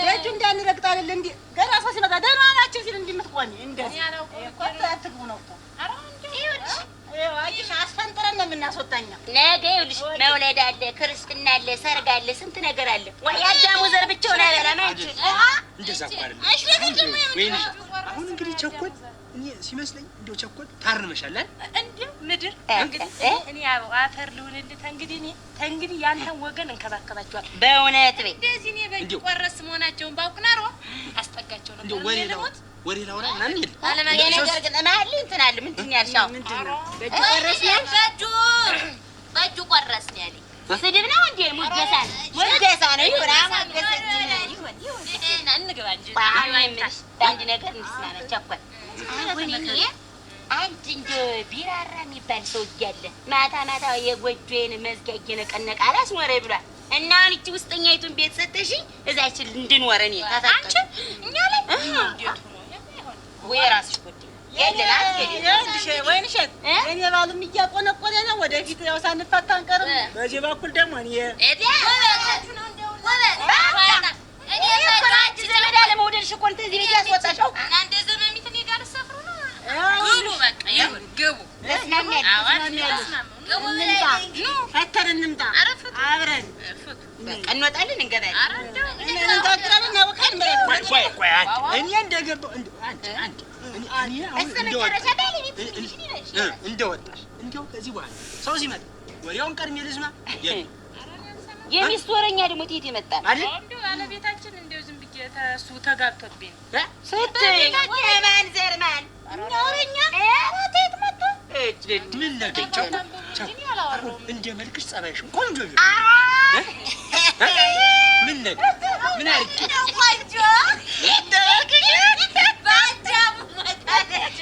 ደጁ እንዳንረግጥ አይደል እንዴ? ገና ሰው ሲመጣ ደህና ናቸው ሲል እንድትቆሚ እንደዚህ አትግቡ ነው እኮ። ይኸውልሽ አስፈንጥረን ነው የምናስወጣኛ። ነገ ይኸውልሽ መውለድ አለ፣ ክርስትና አለ፣ ሰርግ አለ፣ ስንት ነገር አለ። ወይ አዳሙ ዘር ብቻውን አይበላም። አንቺ እንደዛ እኮ አይደለም። አሁን እንግዲህ ቸኮል እኔ ሲመስለኝ እንደው ቸኮል ታርመሻል እንዴ ምድር እንግዲህ እኔ አፈር ልሁንልህ። ተንግዲህ ያንተን ወገን እንከባከባቸዋል። በእውነት ቤት እንደዚህ እኔ በቆረስ መሆናቸውን ባውቅናሮ አስጠጋቸው ነው። ወሬ ላውራ ምናምን የለም። አለማየሁ ነገር ግን መሀል እንትን አለ። ምንድን ነው ያልሽው? በእጁ ቆረስ ነው በእጁ ቆረስ ነው ያለኝ። ስድብ ነው እንዴ? ሙገሳ ነው። ይሁን እንግባ እንጂ አንድ ነገር እንስማማ ቸኮል። አሁን እኔ አንድ እንደው ቢራራ የሚባል ሰው እያለ ማታ ማታ የጎጆዬን መዝጊያ እየነቀነቀ አላስኖረኝ ብሏል። እና አሁን ይህቺ ውስጠኛይቱን ቤት ሰተሽኝ እዛችን እንድንወር እኔ ታታቀች እኛ ላይ እንዴት ሆኖ ወይ ራስሽ ጉዳይ ወይንሸት እኔ ባልም እያቆነቆነ ነው። ወደፊት ያው ሳንፋታ አንቀርም። በዚህ በኩል ደግሞ እኔ ዘመድ አለመውደድሽ እኮ እንትን እዚህ ቤት ያስወጣሽው እናንተ ዘመሚት እኔ ጋር ልትሰፍሩ ነው። ግቡ በቃ ይሁን ግቡ። ፈተን እንምጣ አብረን በቃ እንወጣለን እንገባለን። እኔ እንደገባሁ እንደወጣሽ እንደው ከዚህ በኋላ ሰው ሲመጣ ወሬውን ቀድሜ ልስማ። የሚስት ወረኛ ደግሞ ትሄድ ይመጣል አይደል? እንደው ባለቤታችን እንደው ዝም ብዬ እሱ ተጋብቶብኝ ስትይ የማን ዘር ማን ወረኛ ቴት መጣ ምን ለገቸው እንደ መልክሽ ጸባይሽን ቆንጆ ቢሆን ምን ነገ ምን አርቄ ቆንጆ እንደ መልክሽ ባጃሙ መጣለች።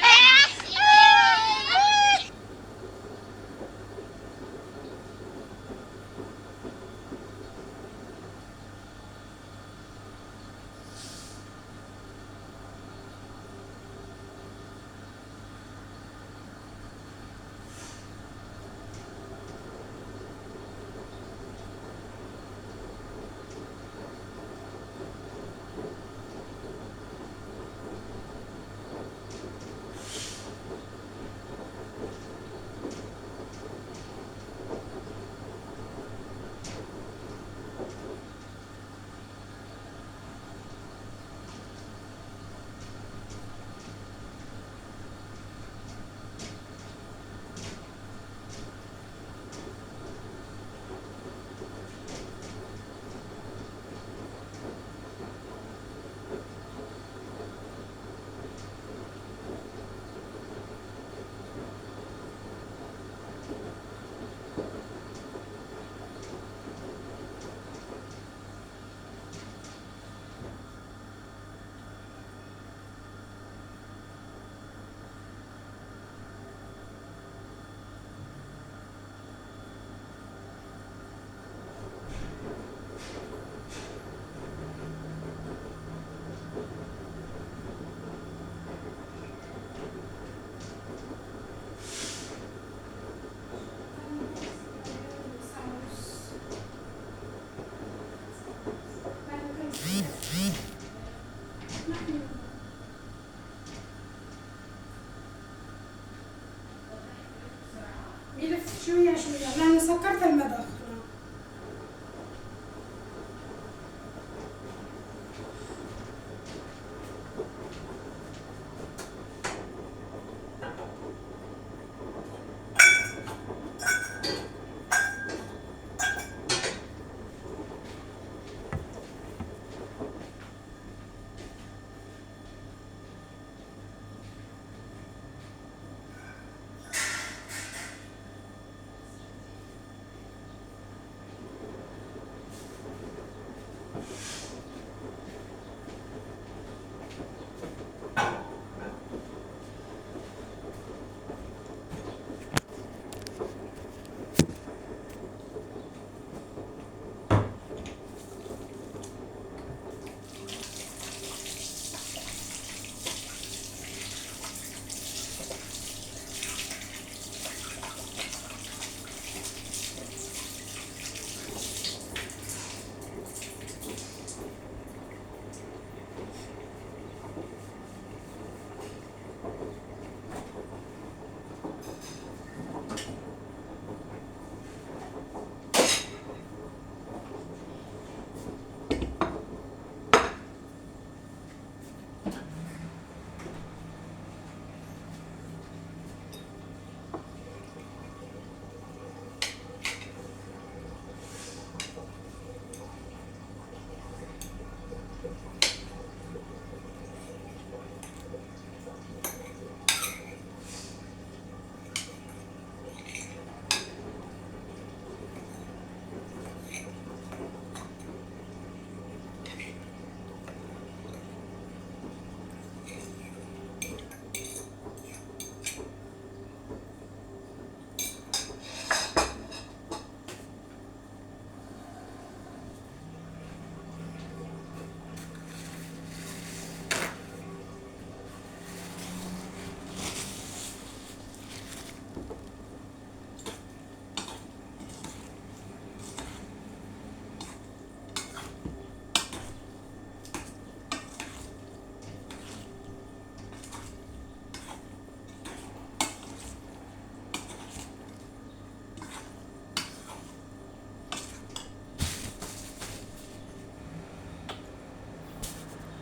شوية لأنه سكرت المدى